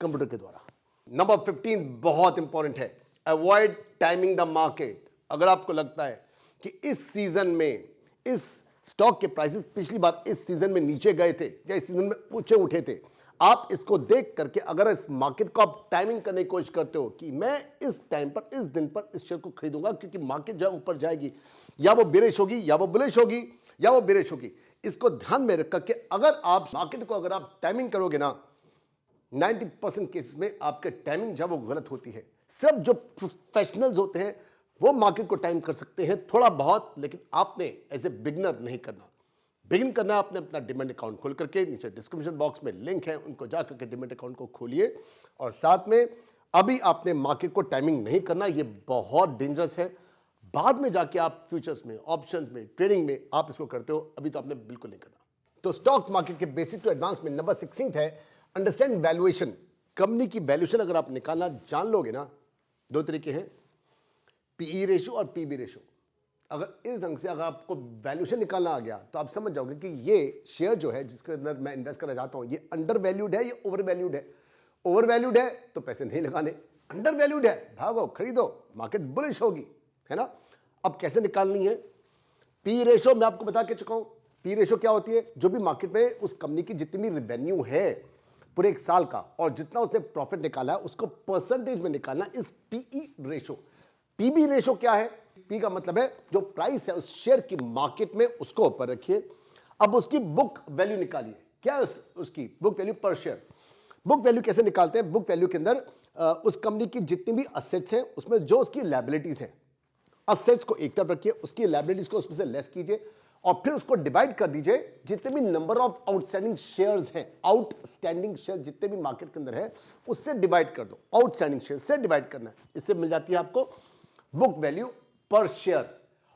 कंप्यूटर के द्वारा। नंबर 15 बहुत इंपॉर्टेंट है, अवॉइड टाइमिंग द मार्केट। अगर आपको लगता है कि इस सीजन में इस स्टॉक के प्राइसेस पिछली बार इस सीजन में नीचे गए थे या इस सीजन में ऊंचे उठे थे, आप इसको देख करके अगर इस मार्केट को आप टाइमिंग करने की कोशिश करते हो कि मैं इस टाइम पर, इस दिन पर इस शेयर को खरीदूंगा क्योंकि मार्केट जो ऊपर जाएगी, या वो बेरिश होगी, या वो बुलिश होगी, या वो बेरिश होगी, इसको ध्यान में रख करके अगर आप मार्केट को अगर आप टाइमिंग करोगे ना, 90% केसेस में आपके टाइमिंग जब वो गलत होती है। सिर्फ जो प्रोफेशनल्स होते हैं वो मार्केट को टाइम कर सकते हैं थोड़ा बहुत, लेकिन आपने एज ए बिगनर नहीं करना। बिगिन करना आपने अपना डिमेट अकाउंट खोल करके, नीचे डिस्क्रिप्शन बॉक्स में लिंक है, उनको जा करके डिमेट अकाउंट को खोलिए। और साथ में अभी आपने मार्केट को टाइमिंग नहीं करना, ये बहुत डेंजरस है। बाद में जाके आप फ्यूचर्स में, ऑप्शंस में, ट्रेडिंग में आप इसको करते हो, अभी तो आपने बिल्कुल नहीं करना। तो स्टॉक मार्केट के बेसिक टू एडवांस में नंबर 16 है अंडरस्टैंड वैल्यूएशन। कंपनी की वैल्यूएशन अगर आप निकालना जान लोगे ना, 2 तरीके हैं, पीई रेशो और पीबी रेशो। अगर इस ढंग से अगर आपको वैल्यूएशन निकालना आ गया तो आप समझ जाओगे कि ये शेयर जो है जिसके अंदर मैं इन्वेस्ट करना चाहता हूं, ये अंडर वैल्यूड है, ये ओवर वैल्यूड है। ओवर वैल्यूड है तो पैसे नहीं लगाने, अंडर वैल्यूड है भागो खरीदो, मार्केट बुलिश होगी, है ना। अब कैसे निकालनी है? पी रेशो मैं आपको बता के चुका हूं। पी रेशो क्या होती है? जो भी मार्केट में उस कंपनी की जितनी भी रेवेन्यू है पूरे 1 साल का और जितना उसने प्रॉफिट निकाला है उसको परसेंटेज में निकालना, इस पीई रेशो। पीबी रेशो क्या है? पी का मतलब है जो प्राइस है उस शेयर की मार्केट में, उसको ऊपर रखिए। अब उसकी बुक वैल्यू निकालिए। क्या है उसकी बुक वैल्यू पर शेयर? बुक वैल्यू कैसे निकालते हैं? बुक वैल्यू के अंदर उस कंपनी की जितनी भी असेट्स हैं उसमें जो उसकी लायबिलिटीज हैं, असेट्स को एक तरफ रखिए, उसकी लायबिलिटीज को उसमें से लेस कीजिए और फिर उसको डिवाइड कर दीजिए जितने भी नंबर ऑफ आउटस्टैंडिंग शेयर्स हैं। आउटस्टैंडिंग शेयर जितने भी मार्केट के अंदर है उससे डिवाइड कर दो, आउटस्टैंडिंग शेयर से डिवाइड करना है। इससे मिल जाती है आपको बुक वैल्यू पर शेयर।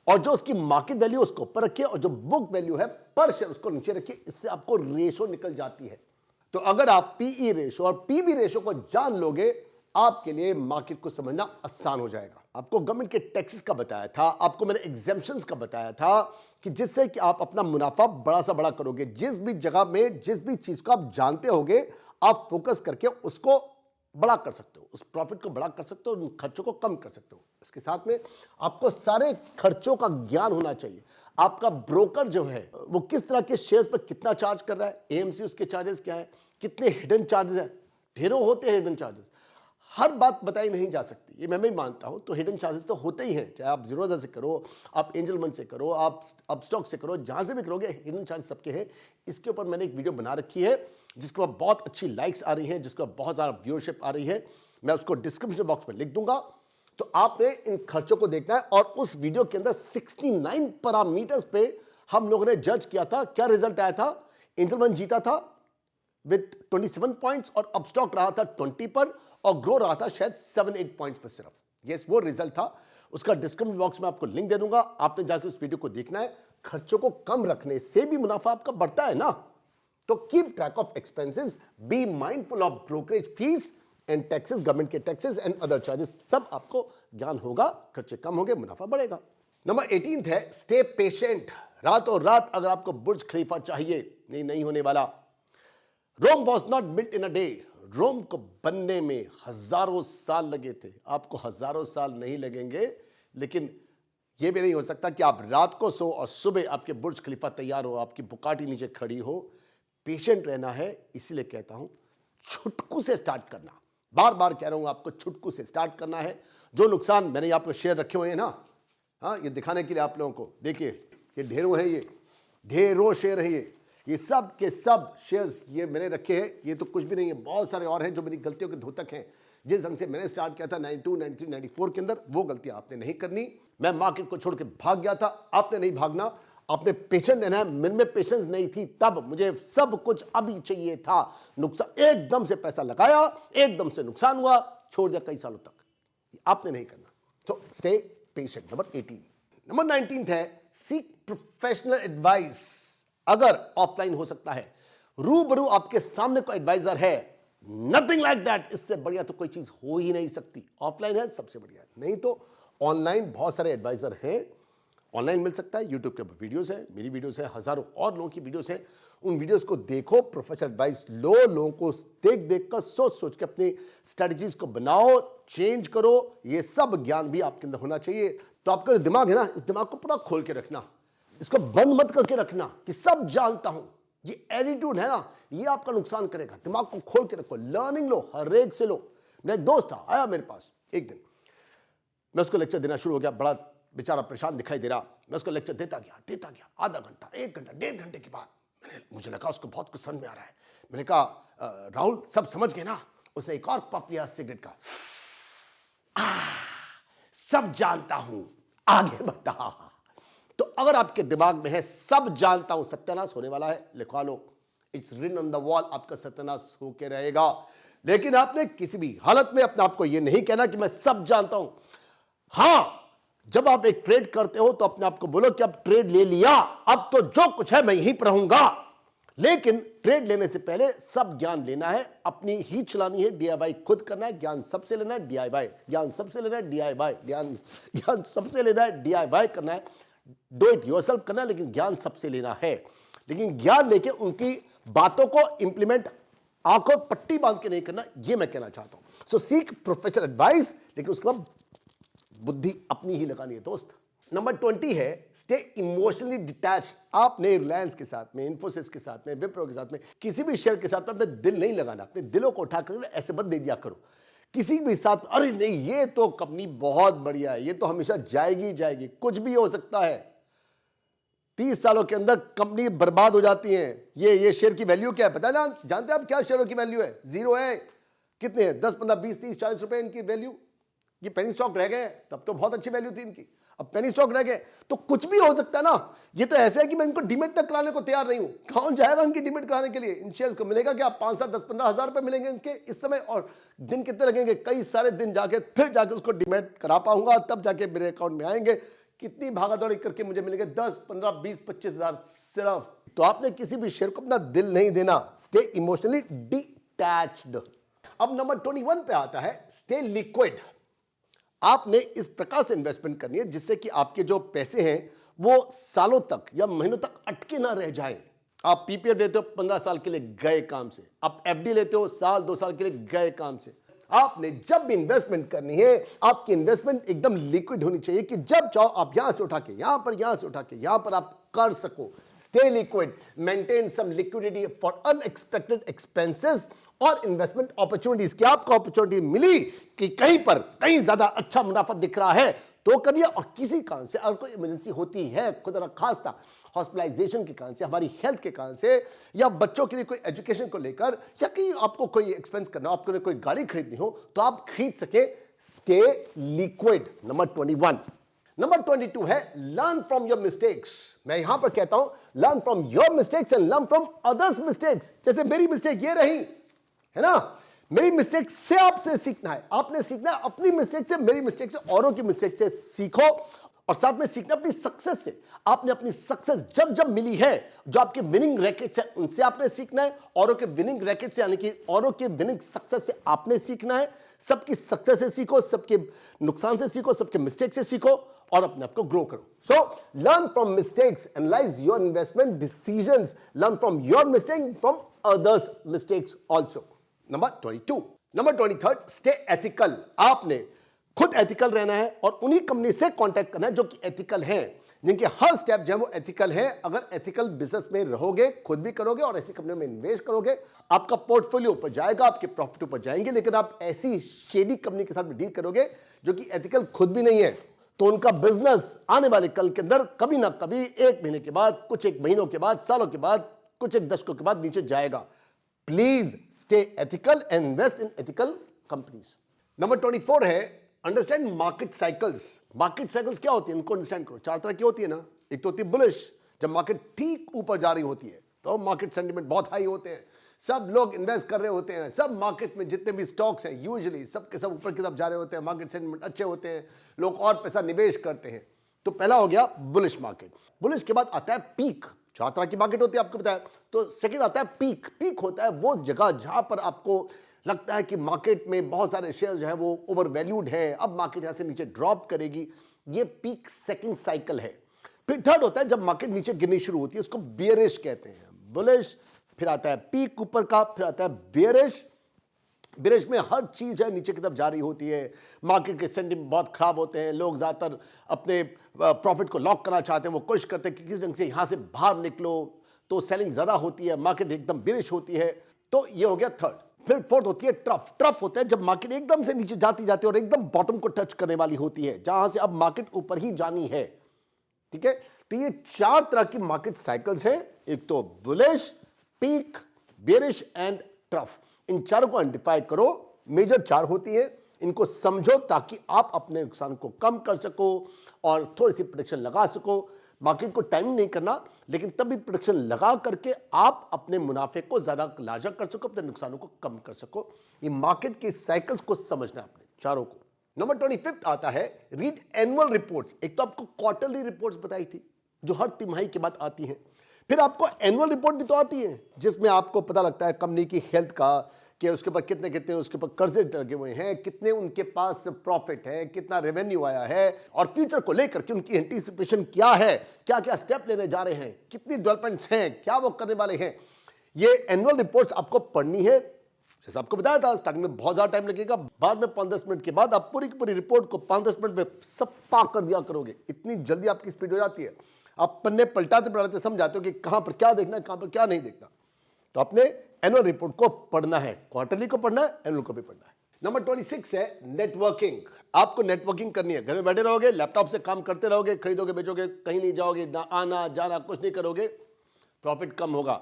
और जो उसकी मार्केट वैल्यू उसको ऊपर रखिए और जो बुक वैल्यू है पर शेयर उसको नीचे रखिए। इससे आपको रेशो निकल जाती है। तो अगर आप पीई रेशो और पीबी रेशो को जान लोगे, आपके लिए मार्केट को समझना आसान हो जाएगा। आपको गवर्नमेंट के टैक्सेस का बताया था, आपको मैंने एग्जेम्पशंस का बताया था कि जिससे कि आप अपना मुनाफा बड़ा सा बड़ा करोगे। जिस भी जगह में जिस भी चीज को आप जानते होगे, आप फोकस करके उसको बड़ा कर सकते हो, उस प्रॉफिट को बड़ा कर सकते हो, उन खर्चों को कम कर सकते हो। इसके साथ में आपको सारे खर्चों का ज्ञान होना चाहिए। आपका ब्रोकर जो है वो किस तरह के शेयर्स पर कितना चार्ज कर रहा है, एएमसी उसके चार्जेस क्या है, कितने हिडन चार्जेस है। ढेरों होते हैं हिडन चार्जेस, हर बात बताई नहीं जा सकती, ये मैं भी मानता हूं। तो हिडन चार्जेस तो होते ही हैं, चाहे आप जीरोधा से करो, आप एंजल मन से करो, आप अपस्टॉक से करो, जहां से भी करोगे हिडन चार्जेस सबके हैं। इसके ऊपर मैंने एक वीडियो बना रखी है जिसके ऊपर बहुत अच्छी लाइक्स आ रही हैं, जिसके ऊपर बहुत ज़्यादा व्यूअरशिप आ रही है। मैं उसको डिस्क्रिप्शन बॉक्स में लिख दूंगा। तो आपने इन खर्चों को देखना है। और उस वीडियो के अंदर 69 पैरामीटर्स पे हम लोगों ने जज किया था। क्या रिजल्ट आया था? एंजल मन जीता था विद 27 पॉइंट्स और अपस्टॉक रहा था 20 पर और ग्रो रहा था शायद 7-8 पॉइंट्स पर सिर्फ। यस, वो रिजल्ट था। उसका डिस्क्रिप्शन बॉक्स में आपको लिंक दे दूंगा, आपने जाकर उस वीडियो को देखना है। खर्चों को कम रखने से भी मुनाफा आपका बढ़ता है ना। तो keep track of expenses, be mindful of brokerage fees and taxes, government के टैक्सेस एंड अदर चार्जेस, सब आपको ज्ञान होगा, खर्चे कम होंगे, मुनाफा बढ़ेगा। नंबर 18 है स्टे पेशेंट। रातों रात अगर आपको बुर्ज खलीफा चाहिए, नहीं होने वाला। Rome was not built in a day. Rome को बनने में हजारों साल लगे थे। आपको हजारों साल नहीं लगेंगे, लेकिन यह भी नहीं हो सकता कि आप रात को सो और सुबह आपके बुर्ज खलीफा तैयार हो, आपकी बुकाटी नीचे खड़ी हो। पेशेंट रहना है। इसीलिए कहता हूं छुटकू से स्टार्ट करना, बार बार कह रहा हूं आपको छुटकू से स्टार्ट करना है। जो नुकसान मैंने आपको शेयर रखे हुए हैं ना, हाँ, ये दिखाने के लिए आप लोगों को, देखिए ये ढेरों हैं, ये ढेरों शेयर है, ये सब के सब शेयर्स ये मैंने रखे हैं। ये तो कुछ भी नहीं है, बहुत सारे और हैं जो मेरी गलतियों के धोतक हैं। जिस ढंग से मैंने स्टार्ट किया था 92, 93, 94 के अंदर, वो गलतियां आपने नहीं करनी। मैं मार्केट को छोड़ के भाग गया था, आपने नहीं भागना। आपने पेशेंट रहना है। मेरे में पेशेंस नहीं थी, तब मुझे सब कुछ अभी चाहिए था। नुकसान एकदम से पैसा लगाया, एकदम से नुकसान हुआ, छोड़ दिया कई सालों तक। आपने नहीं करना। तो स्टे पेशेंट। नंबर 18। नंबर 19 है सीक प्रोफेशनल एडवाइस। अगर ऑफलाइन हो सकता है, रूबरू आपके सामने कोई एडवाइजर है, नथिंग लाइक दैट, इससे बढ़िया तो कोई चीज हो ही नहीं सकती। ऑफलाइन है सबसे बढ़िया, नहीं तो ऑनलाइन बहुत सारे एडवाइजर हैं। ऑनलाइन मिल सकता है, यूट्यूब के ऊपर वीडियोस है, मेरी वीडियोस है, हजारों और लोगों की वीडियोस है। उन वीडियोस को देखो, प्रोफेशनल एडवाइस लो, लोगों को देख देख कर सोच के अपनी स्ट्रेटजीज को बनाओ, चेंज करो। ये सब ज्ञान भी आपके अंदर होना चाहिए। तो आपका जो दिमाग है ना, इस दिमाग को पूरा खोल के रखना, इसको बंद मत करके रखना कि सब जानता हूं। ये एटीट्यूड है ना, ये आपका नुकसान करेगा। दिमाग को खोल के रखो, लर्निंग लो, हर एक से लो। मेरा एक दोस्त था, आया मेरे पास एक दिन, मैं उसको लेक्चर देना शुरू हो गया। बड़ा बेचारा परेशान दिखाई दे रहा। मैं उसको लेक्चर देता गया। आधा घंटा, 1 घंटा, 1.5 घंटे के बाद मुझे लगा उसको बहुत कुछ समझ में आ रहा है। मैंने कहा राहुल सब समझ गए ना? उसने एक और पफ लिया सिगरेट का। सब जानता हूं, आगे बता। तो अगर आपके दिमाग में है सब जानता हूं, सत्यानाश होने वाला है, लिखवा लो, it's written on the wall, आपका सत्यानाश होके रहेगा। लेकिन आपने किसी भी हालत में अपने आप को यह नहीं कहना कि मैं सब जानता हूं। हां, जब आप एक ट्रेड करते हो तो अपने आप को बोलो कि अब ट्रेड ले लिया, अब तो जो कुछ है मैं यहीं पर रहूंगा। लेकिन ट्रेड लेने से पहले सब ज्ञान लेना है, अपनी ही चलानी है, डीआईवाई खुद करना है। ज्ञान सबसे लेना है, डीआईवाई ज्ञान सबसे लेना है, डीआईवाई ज्ञान सबसे लेना है, डीआईवाई करना है, डू इट योरसेल्फ करना है, लेकिन ज्ञान सबसे लेना है। लेकिन ज्ञान लेके उनकी बातों को इंप्लीमेंट आंखों पट्टी बांध के नहीं करना, यह मैं कहना चाहता हूं। सो सीक प्रोफेशनल एडवाइस, लेकिन उसके बाद बुद्धि अपनी ही लगानी है दोस्त। नंबर 20 है स्टे इमोशनली डिटैच। आपने रिलायंस के साथ में, इन्फोसिस के साथ में, विप्रो के साथ में, किसी भी शेयर के साथ में अपने दिल नहीं लगाना। अपने दिलों को उठा कर ऐसे मत दे दिया करो किसी भी साथ, अरे नहीं ये तो कंपनी बहुत बढ़िया है, ये तो हमेशा जाएगी। कुछ भी हो सकता है। 30 सालों के अंदर कंपनी बर्बाद हो जाती है। ये शेयर की वैल्यू क्या है पता है? जानते हैं आप क्या शेयरों की वैल्यू है? 0 है। कितने हैं? 10, 15, 20, 30, 40 रुपए इनकी वैल्यू। ये पेनी स्टॉक रह गए, तब तो बहुत अच्छी वैल्यू थी इनकी, अब पेनी स्टॉक रह गए। तो कुछ भी हो सकता है ना। ये तो ऐसा है कि मैं इनको डिमेट तक कराने को तैयार नहीं हूं। कौन जाएगा इनकी डिमेट कराने के लिए? इन शेयर्स को मिलेगा क्या? 5, 7, 10, 15 हजार रुपए मिलेंगे इनके इस समय, और दिन कितने लगेंगे? कई सारे दिन जाके फिर जाके उसको डिमेट करा पाऊंगा, तब जाके मेरे अकाउंट में आएंगे। कितनी भागादौड़ी करके मुझे मिलेंगे 10, 15, 20, 25 हजार सिर्फ। तो आपने किसी भी शेयर को अपना दिल नहीं देना, स्टे इमोशनली डिटैच्ड। अब नंबर 21 पे आता है स्टे लिक्विड। आपने इस प्रकार से इन्वेस्टमेंट करनी है जिससे कि आपके जो पैसे हैं वो सालों तक या महीनों तक अटके ना रह जाएं। आप पीपीएफ लेते हो 15 साल के लिए गए काम से, आप एफडी लेते हो साल 2 साल के लिए गए काम से। आपने जब भी इन्वेस्टमेंट करनी है आपकी इन्वेस्टमेंट एकदम लिक्विड होनी चाहिए कि जब चाहो आप यहां से उठा के यहां से उठा के यहां पर आप कर सको। Stay liquid, maintain some liquidity for unexpected expenses और इन्वेस्टमेंट अपॉर्चुनिटीज। क्या आपको अपॉर्चुनिटी मिली कि कहीं ज्यादा अच्छा मुनाफा दिख रहा है तो करिए, और किसी कारण से अगर कोई इमरजेंसी होती है, खुदा न खास्ता हॉस्पिटलाइजेशन के कारण से, हमारी हेल्थ के कारण से, या बच्चों के लिए कोई एजुकेशन को लेकर, या कहीं आपको कोई एक्सपेंस करना हो, आपको कोई गाड़ी खरीदनी हो तो आप खरीद सके, स्टे लिक्विड। नंबर 21। नंबर 22 है लर्न फ्रॉम योर मिस्टेक्स। मैं यहां पर कहता हूं learn from your mistakes and learn from others mistakes. जैसे मेरी मिस्टेक ये रही है ना, मेरी मिस्टेक से आपसे सीखना है, आपने सीखना है अपनी मिस्टेक से, मेरी मिस्टेक से, औरों की मिस्टेक से सीखो, और साथ में सीखना अपनी सक्सेस से। आपने अपनी सक्सेस जब जब मिली है, जो आपके विनिंग रैकेट्स है उनसे आपने सीखना है, औरों के विनिंग रैकेट से यानी कि औरों के विनिंग सक्सेस से आपने सीखना है। सबकी सक्सेस से सीखो, सबके नुकसान से सीखो, सबके मिस्टेक से सीखो और अपने आप को ग्रो करो। So learn from mistakes, analyse your investment decisions, learn from your mistake, from others mistakes also. Number 22। Number 23 stay ethical. आपने खुद एथिकल रहना है और उन्हीं कंपनी से कांटेक्ट करना है जो कि एथिकल हैं, जिनके हर स्टेप जो है वो एथिकल है। अगर एथिकल बिजनेस में रहोगे, खुद भी करोगे और ऐसी कंपनियों में इन्वेस्ट करोगे, आपका पोर्टफोलियो ऊपर जाएगा, आपके प्रॉफिट ऊपर जाएंगे। लेकिन आप ऐसी शेडी कंपनी के साथ भी डील करोगे जो कि एथिकल खुद भी नहीं है, तो उनका बिजनेस आने वाले कल के अंदर कभी ना कभी, एक महीने के बाद, कुछ एक महीनों के बाद, सालों के बाद, कुछ एक दशकों के बाद नीचे जाएगा। Please stay ethical and invest in ethical companies. Number 24 है understand market cycles. Market cycles क्या होती है इनको अंडरस्टैंड करो। 4 तरह की होती है ना। एक तो होती है बुलिश, जब मार्केट ठीक ऊपर जा रही होती है तो मार्केट सेंटिमेंट बहुत हाई होते हैं, सब लोग इन्वेस्ट कर रहे होते हैं, सब मार्केट में जितने भी स्टॉक्स हैं यूजुअली सब के सब ऊपर की तरफ जा रहे होते हैं, मार्केट सेंटिमेंट अच्छे होते हैं, लोग और पैसा निवेश करते हैं। तो पहला हो गया बुलिश मार्केट। बुलिश के बाद आता है पीक। 4 तरह की मार्केट होती है आपको बताया। तो सेकंड आता है पीक। पीक होता है वो जगह जहां पर आपको लगता है कि मार्केट में बहुत सारे शेयर जो है वो ओवर वैल्यूड है, अब मार्केट यहां से नीचे ड्रॉप करेगी, ये पीक सेकंड साइकिल है। फिर थर्ड होता है जब मार्केट नीचे गिरनी शुरू होती है, उसको बियरिश कहते हैं। बुलिश, फिर आता है पीक ऊपर का, फिर आता है बियरिश। बियरिश में हर चीज है नीचे की तरफ जा रही होती है, मार्केट के सेंटिमेंट बहुत खराब होते हैं, लोग ज्यादातर अपने प्रॉफिट को लॉक करना चाहते हैं, वो कोशिश करते हैं कि किस ढंग से यहां से बाहर निकलो, तो सेलिंग ज्यादा होती है, मार्केट एकदम बियरिश होती है। तो ये हो गया थर्ड। फिर फोर्थ होती है ट्रफ। ट्रफ होता है जब मार्केट एकदम से नीचे जाती जाती है और एकदम बॉटम को टच करने वाली होती है, जहां से अब मार्केट ऊपर ही जानी है। ठीक है, तो ये 4 तरह की मार्केट साइकिल्स हैं। एक तो bullish, peak, bearish and trough. इन चारों को आइडेंटिफाई करो। मेजर 4 होती है, इनको समझो ताकि आप अपने नुकसान को कम कर सको और थोड़ी सी प्रोटेक्शन लगा सको। मार्केट को टाइमिंग नहीं करना, लेकिन तभी प्रोटेक्शन लगा करके आप अपने मुनाफे को ज्यादा लार्जर कर सको, अपने नुकसानों को कम कर सको। ये मार्केट के साइकिल्स को समझना अपने चारों को। नंबर 25 आता है रीड एनुअल रिपोर्ट्स। एक तो आपको क्वार्टरली रिपोर्ट्स बताई थी जो हर तिमाही के बाद आती हैं, फिर आपको एनुअल रिपोर्ट भी तो आती है जिसमें आपको पता लगता है कंपनी की हेल्थ का, कि उसके ऊपर कितने कितने उसके ऊपर कर्जे लगे हुए हैं, कितने उनके पास प्रॉफिट है, कितना रेवेन्यू आया है, और फ्यूचर को लेकर के उनकी एंटीसिपेशन क्या है, क्या क्या स्टेप लेने जा रहे हैं, कितनी डेवलपमेंट्स हैं, क्या वो करने वाले हैं। ये एनुअल रिपोर्ट्स आपको पढ़नी है। जैसे आपको बताया था स्टार्टिंग में बहुत ज्यादा टाइम लगेगा, बाद में 5-10 मिनट के बाद आप पूरी की पूरी रिपोर्ट को 5-10 मिनट में सब पाक कर दिया करोगे। इतनी जल्दी आपकी स्पीड हो जाती है, आप पन्ने पलटाते पलटाते समझाते हो कि कहां पर क्या देखना है, कहां पर क्या नहीं देखना। तो अपने एनुअल रिपोर्ट को पढ़ना है, क्वार्टरली को पढ़ना है, एनुअल को भी पढ़ना है। नंबर 26 है नेटवर्किंग। आपको नेटवर्किंग करनी है। घर में बैठे रहोगे, लैपटॉप से काम करते रहोगे, खरीदोगे बेचोगे, कहीं नहीं जाओगे, ना आना जाना कुछ नहीं करोगे, प्रॉफिट कम होगा।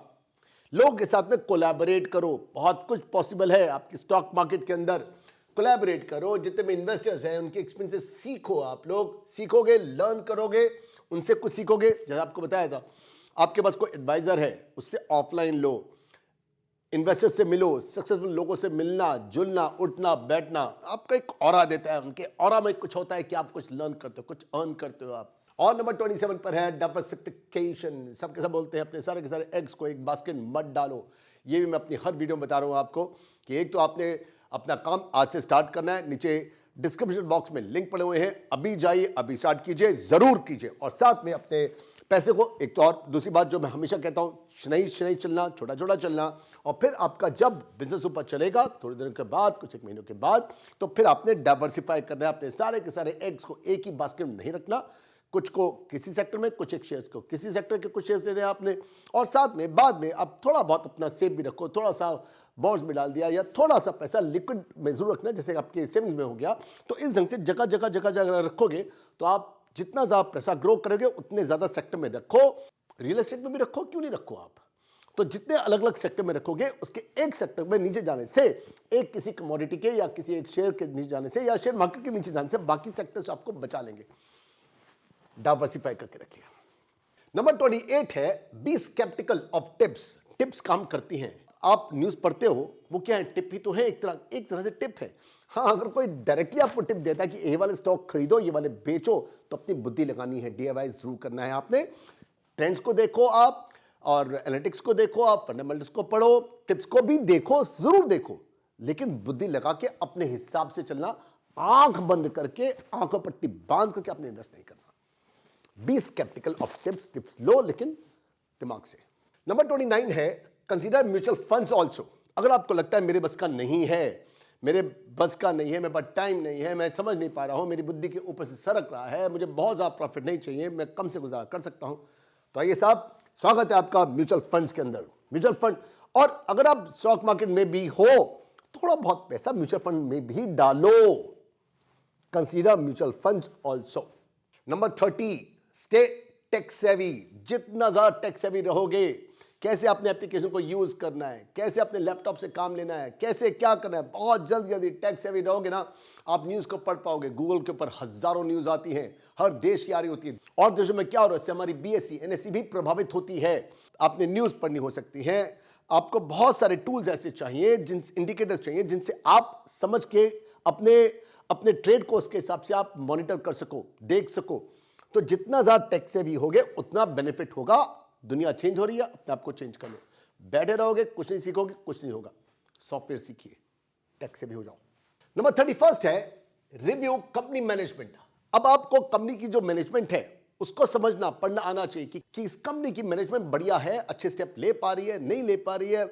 लोगों के साथ में कोलैबोरेट करो। बहुत कुछ पॉसिबल है आपकी स्टॉक मार्केट के अंदर। कोलैबोरेट करो, जितने भी इन्वेस्टर्स हैं उनके एक्सपीरियंस से सीखो। आप लोग सीखोगे, लर्न करोगे, उनसे कुछ सीखोगे। जैसे आपको बताया था, आपके पास कोई एडवाइजर है, उससे ऑफलाइन लो, इन्वेस्टर्स से मिलो। सक्सेसफुल लोगों से मिलना, जुलना, उठना बैठना आपका एक ऑरा देता है। उनके ऑरा में कुछ होता है कि आप कुछ लर्न करते हो, कुछ अर्न करते हो। और नंबर 27 पर है डाइवर्सिफिकेशन। सबके सब बोलते हैं अपने सारे के सारे एग्स को एक बास्केट मत डालो। ये भी मैं अपनी हर वीडियो में बता रहा हूं आपको कि एक तो आपने अपना काम आज से स्टार्ट करना है। नीचे डिस्क्रिप्शन बॉक्स में लिंक पड़े हुए हैं, अभी जाइए, अभी स्टार्ट कीजिए, जरूर कीजिए। और साथ में अपने पैसे को, एक तो और दूसरी बात जो मैं हमेशा कहता हूं, शनई चलना, छोटा छोटा चलना। और फिर आपका जब बिजनेस ऊपर चलेगा थोड़ी देर के बाद, कुछ एक महीनों के बाद, तो फिर आपने डाइवर्सिफाई करना है। अपने सारे के सारे एग्स को एक ही बास्केट में नहीं रखना, कुछ को किसी सेक्टर में, कुछ एक शेयर्स को किसी सेक्टर के कुछ शेयर्स लेने हैं आपने। और साथ में बाद में आप थोड़ा बहुत अपना सेव भी रखो, थोड़ा सा बॉन्ड्स में डाल दिया, या थोड़ा सा पैसा लिक्विड में जरूर रखना, जैसे आपके सेविंग्स में हो गया। तो इस ढंग से जगह जगह रखोगे तो आप जितना ज्यादा पैसा ग्रो करोगे उतने ज्यादा सेक्टर में रखो। रियल एस्टेट में भी रखो, क्यों नहीं रखो आप। तो जितने अलग अलग सेक्टर में रखोगे, उसके एक सेक्टर में नीचे जाने से, एक किसी कमोडिटी के या किसी एक शेयर के नीचे जाने से, या शेयर मार्केट के नीचे जाने से, बाकी सेक्टर्स आपको बचा लेंगे। डाइवर्सिफाई करके रखिए। नंबर 28 है be sceptical of tips. Tips काम करती हैं। आप न्यूज पढ़ते हो, वो क्या है, टिप ही तो है, एक तरह से टिप है। हाँ, अगर कोई डायरेक्टली आपको टिप देता है कि ये वाले स्टॉक खरीदो, ये वाले बेचो, तो अपनी बुद्धि लगानी है, DIY जरूर करना है आपने। ट्रेंड्स को देखो आप, और एनालिटिक्स को देखो आप, फंडामेंटल्स को पढ़ो, टिप्स को भी देखो, जरूर देखो, लेकिन बुद्धि लगा के अपने हिसाब से चलना। आंख बंद करके, आंखों पट्टी बांध करके आपने इन्वेस्ट नहीं करना। Be sceptical of tips. Tips लो लेकिन दिमाग से। नंबर 29 है कंसीडर म्यूचुअल फंड्स ऑल्सो। अगर आपको लगता है मेरे बस का नहीं है, मेरे बस का नहीं है, मेरे पास टाइम नहीं है, मैं समझ नहीं पा रहा हूं, मेरी बुद्धि के ऊपर से सरक रहा है, मुझे बहुत ज्यादा प्रॉफिट नहीं चाहिए, मैं कम से गुजारा कर सकता हूं, तो आइए साहब, स्वागत है आपका म्यूचुअल फंड्स के अंदर। म्यूचुअल फंड, और अगर आप स्टॉक मार्केट में भी हो, थोड़ा बहुत पैसा म्यूचुअल फंड में भी डालो। Consider mutual funds also. Number 30, stay tech savvy. जितना ज्यादा टेक सेवी रहोगे, कैसे अपने एप्लीकेशन को यूज करना है, कैसे अपने लैपटॉप से काम लेना है, कैसे क्या करना है, बहुत जल्दी टेक सेवी रहोगे ना, आप न्यूज को पढ़ पाओगे। गूगल के ऊपर हजारों न्यूज आती हैं, हर देश की आ रही होती है, और देशों में क्या हो रहा है, इससे हमारी BSE NSE भी प्रभावित होती है। आपने न्यूज पढ़नी हो सकती है। आपको बहुत सारे टूल्स ऐसे चाहिए, जिन इंडिकेटर्स चाहिए, जिनसे आप समझ के अपने ट्रेड को उसके हिसाब से आप मॉनिटर कर सको, देख सको। तो जितना ज्यादा टेक सेवी होगे उतना बेनिफिट होगा। दुनिया चेंज हो रही है, अपने आप को चेंज कर लो। बैठे रहोगे, कुछ नहीं सीखोगे, कुछ नहीं होगा। सॉफ्टवेयर सीखिए, टेक से भी हो जाओ। नंबर 31 है रिव्यू कंपनी मैनेजमेंट। अब आपको कंपनी की जो मैनेजमेंट है उसको समझना, पढ़ना आना चाहिए कि इस कंपनी की मैनेजमेंट बढ़िया है, अच्छे स्टेप ले पा रही है, नहीं ले पा रही है,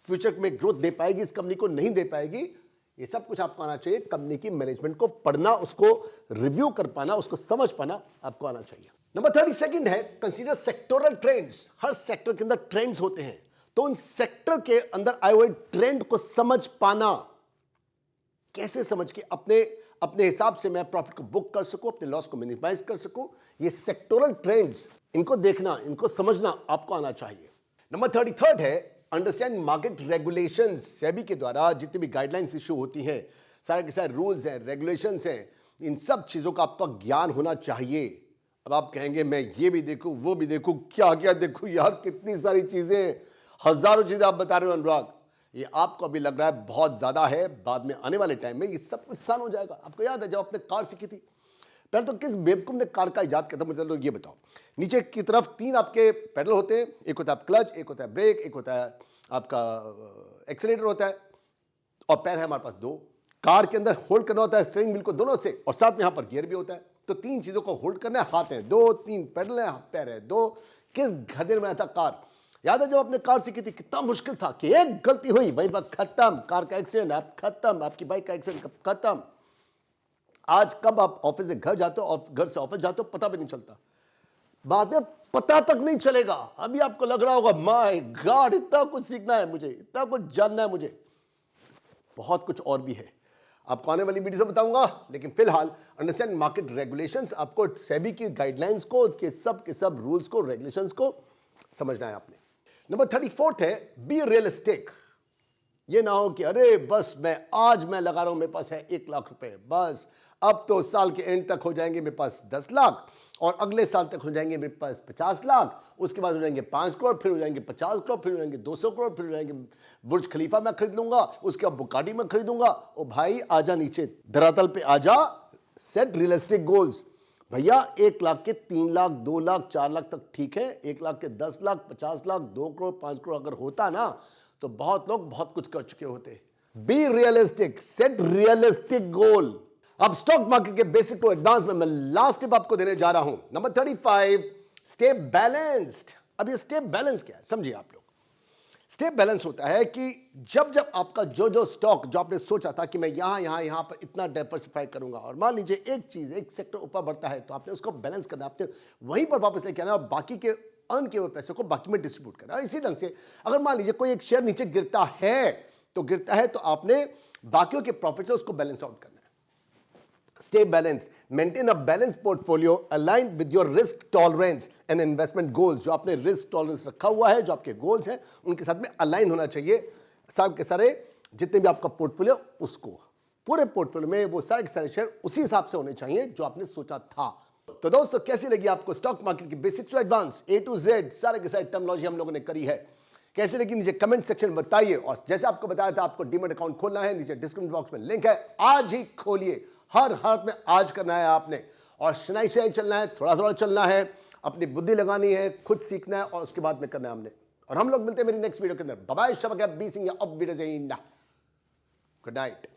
फ्यूचर में ग्रोथ दे पाएगी इस कंपनी को, नहीं दे पाएगी। ये सब कुछ आपको आना चाहिए। कंपनी की मैनेजमेंट को पढ़ना, उसको रिव्यू कर पाना, उसको समझ पाना आपको आना चाहिए। नंबर 32 है कंसीडर सेक्टोरल ट्रेंड्स। हर सेक्टर के अंदर ट्रेंड्स होते हैं, तो उन सेक्टर के अंदर आए हुए ट्रेंड को समझ पाना। कैसे समझ के अपने हिसाब से मैं प्रॉफिट को बुक कर सकूं, अपने लॉस को मिनिमाइज कर सकूं। ये सेक्टोरल ट्रेंड्स, इनको देखना, इनको समझना आपको आना चाहिए। नंबर 33 है अंडरस्टैंड मार्केट रेगुलेशंस। सेबी के द्वारा जितनी भी गाइडलाइंस इशू होती हैं, सारे के सारे रूल्स हैं, रेगुलेशंस हैं, इन सब चीजों का आपका ज्ञान होना चाहिए। अब आप कहेंगे मैं ये भी देखूं, वो भी देखूं, क्या क्या देखूं यार, कितनी सारी चीजें, हजारों चीजें आप बता रहे हो अनुराग। ये आपको अभी लग रहा है बहुत ज्यादा है, बाद में आने वाले टाइम में ये सब कुछ आसान हो जाएगा। आपको याद है जब आपने कार सीखी थी, पहले तो किस बेवकूफ ने कार का इजाद किया था, मुझे लोग ये बताओ। नीचे की तरफ 3 आपके पेडल होते हैं, एक होता है क्लच, एक होता है ब्रेक, एक होता है आपका एक्सीलरेटर होता है, और पैर है हमारे पास 2। कार के अंदर होल्ड करना होता है स्टीयरिंग व्हील को दोनों से, और साथ में यहां पर गियर भी होता है। तो 3 चीजों को होल्ड करना है, हाथ है 2, 3 पेडल है, पैर है 2। किस गधे ने बनाया था कार? याद है जब आपने कार सीखी थी कितना मुश्किल था कि एक गलती हुई भाई बस खत्म, कार का एक्सीडेंट, आप खत्म, आपकी बाइक का एक्सीडेंट खत्म। आज कब आप ऑफिस से घर जाते हो, घर से ऑफिस जाते हो, पता भी नहीं चलता, बाद में पता तक नहीं चलेगा। अभी आपको लग रहा होगा माय गॉड, इतना कुछ सीखना है मुझे, इतना कुछ जानना है मुझे। बहुत कुछ और भी है, आपको आने वाली वीडियो से बताऊंगा। लेकिन फिलहाल अंडरस्टैंड मार्केट रेगुलेशंस, आपको सेबी की गाइडलाइंस को, के सब रूल्स को, रेगुलेशंस को समझना है आपने। नंबर 34 है बी रियलिस्टिक। ये ना हो कि अरे बस आज मैं लगा रहा हूं, मेरे पास है 1 लाख रुपए, बस अब तो साल के एंड तक हो जाएंगे मेरे पास 10 लाख, और अगले साल तक हो जाएंगे मेरे पास 50 लाख, उसके बाद हो जाएंगे 5 करोड़, फिर हो जाएंगे 50 करोड़, फिर हो जाएंगे 200 करोड़, फिर हो जाएंगे बुर्ज खलीफा मैं खरीद लूंगा, उसके बाद बुगाटी में खरीदूंगा। ओ भाई आजा नीचे, धरातल पे आजा, सेट रियलिस्टिक गोल्स। भैया 1 लाख के 3 लाख, 2 लाख, 4 लाख तक ठीक है, 1 लाख के 10 लाख, 50 लाख, 2 करोड़, 5 करोड़ अगर होता ना तो बहुत लोग बहुत कुछ कर चुके होते। बी रियलिस्टिक, सेट रियलिस्टिक गोल। अब स्टॉक मार्केट के बेसिक टू एडवांस में मैं लास्ट टिप आपको देने जा रहा हूं, नंबर 35, स्टे बैलेंस्ड। अब ये स्टे बैलेंस क्या है समझिए आप लोग। स्टे बैलेंस होता है कि जब जब आपका जो स्टॉक जो आपने सोचा था कि मैं यहां पर इतना डाइवर्सिफाई करूंगा, और मान लीजिए एक चीज एक सेक्टर ऊपर बढ़ता है तो आपने उसको बैलेंस करना, आपने वहीं पर वापस लेके आना और बाकी के अर्न किए हुए पैसे को बाकी में डिस्ट्रीब्यूट करना। इसी ढंग से अगर मान लीजिए कोई एक शेयर नीचे गिरता है तो आपने बाकियों के प्रॉफिट से उसको बैलेंस आउट करना है। Stay balanced, maintain a balanced portfolio aligned with your risk tolerance and investment goals। जो आपने risk tolerance रखा हुआ है, जो आपके goals हैं, उनके साथ में अलाइन होना चाहिए। सारे के सारे जितने भी आपका पोर्टफोलियो, उसको पूरे पोर्टफोलियो में वो सारे के सारे शेयर उसी हिसाब से होने चाहिए जो आपने सोचा था। तो दोस्तों कैसी लगी आपको स्टॉक मार्केट की basics to advance A to Z सारे के सारे टर्मिनोलॉजी हम लोगों ने करी है। कैसे लगी नीचे कमेंट सेक्शन में बताइए, और जैसे आपको बताया था आपको डीमैट अकाउंट खोलना है, नीचे डिस्क्रिप्शन बॉक्स में लिंक है, आज ही खोलिए। हर हालत में आज करना है आपने, और शनाई शनाई चलना है, थोड़ा थोड़ा चलना है, अपनी बुद्धि लगानी है, खुद सीखना है, और उसके बाद में करना है हमने। और हम लोग मिलते हैं मेरी नेक्स्ट वीडियो के अंदर। बाय बाय, शबक बी सिंह, अब गुड नाइट।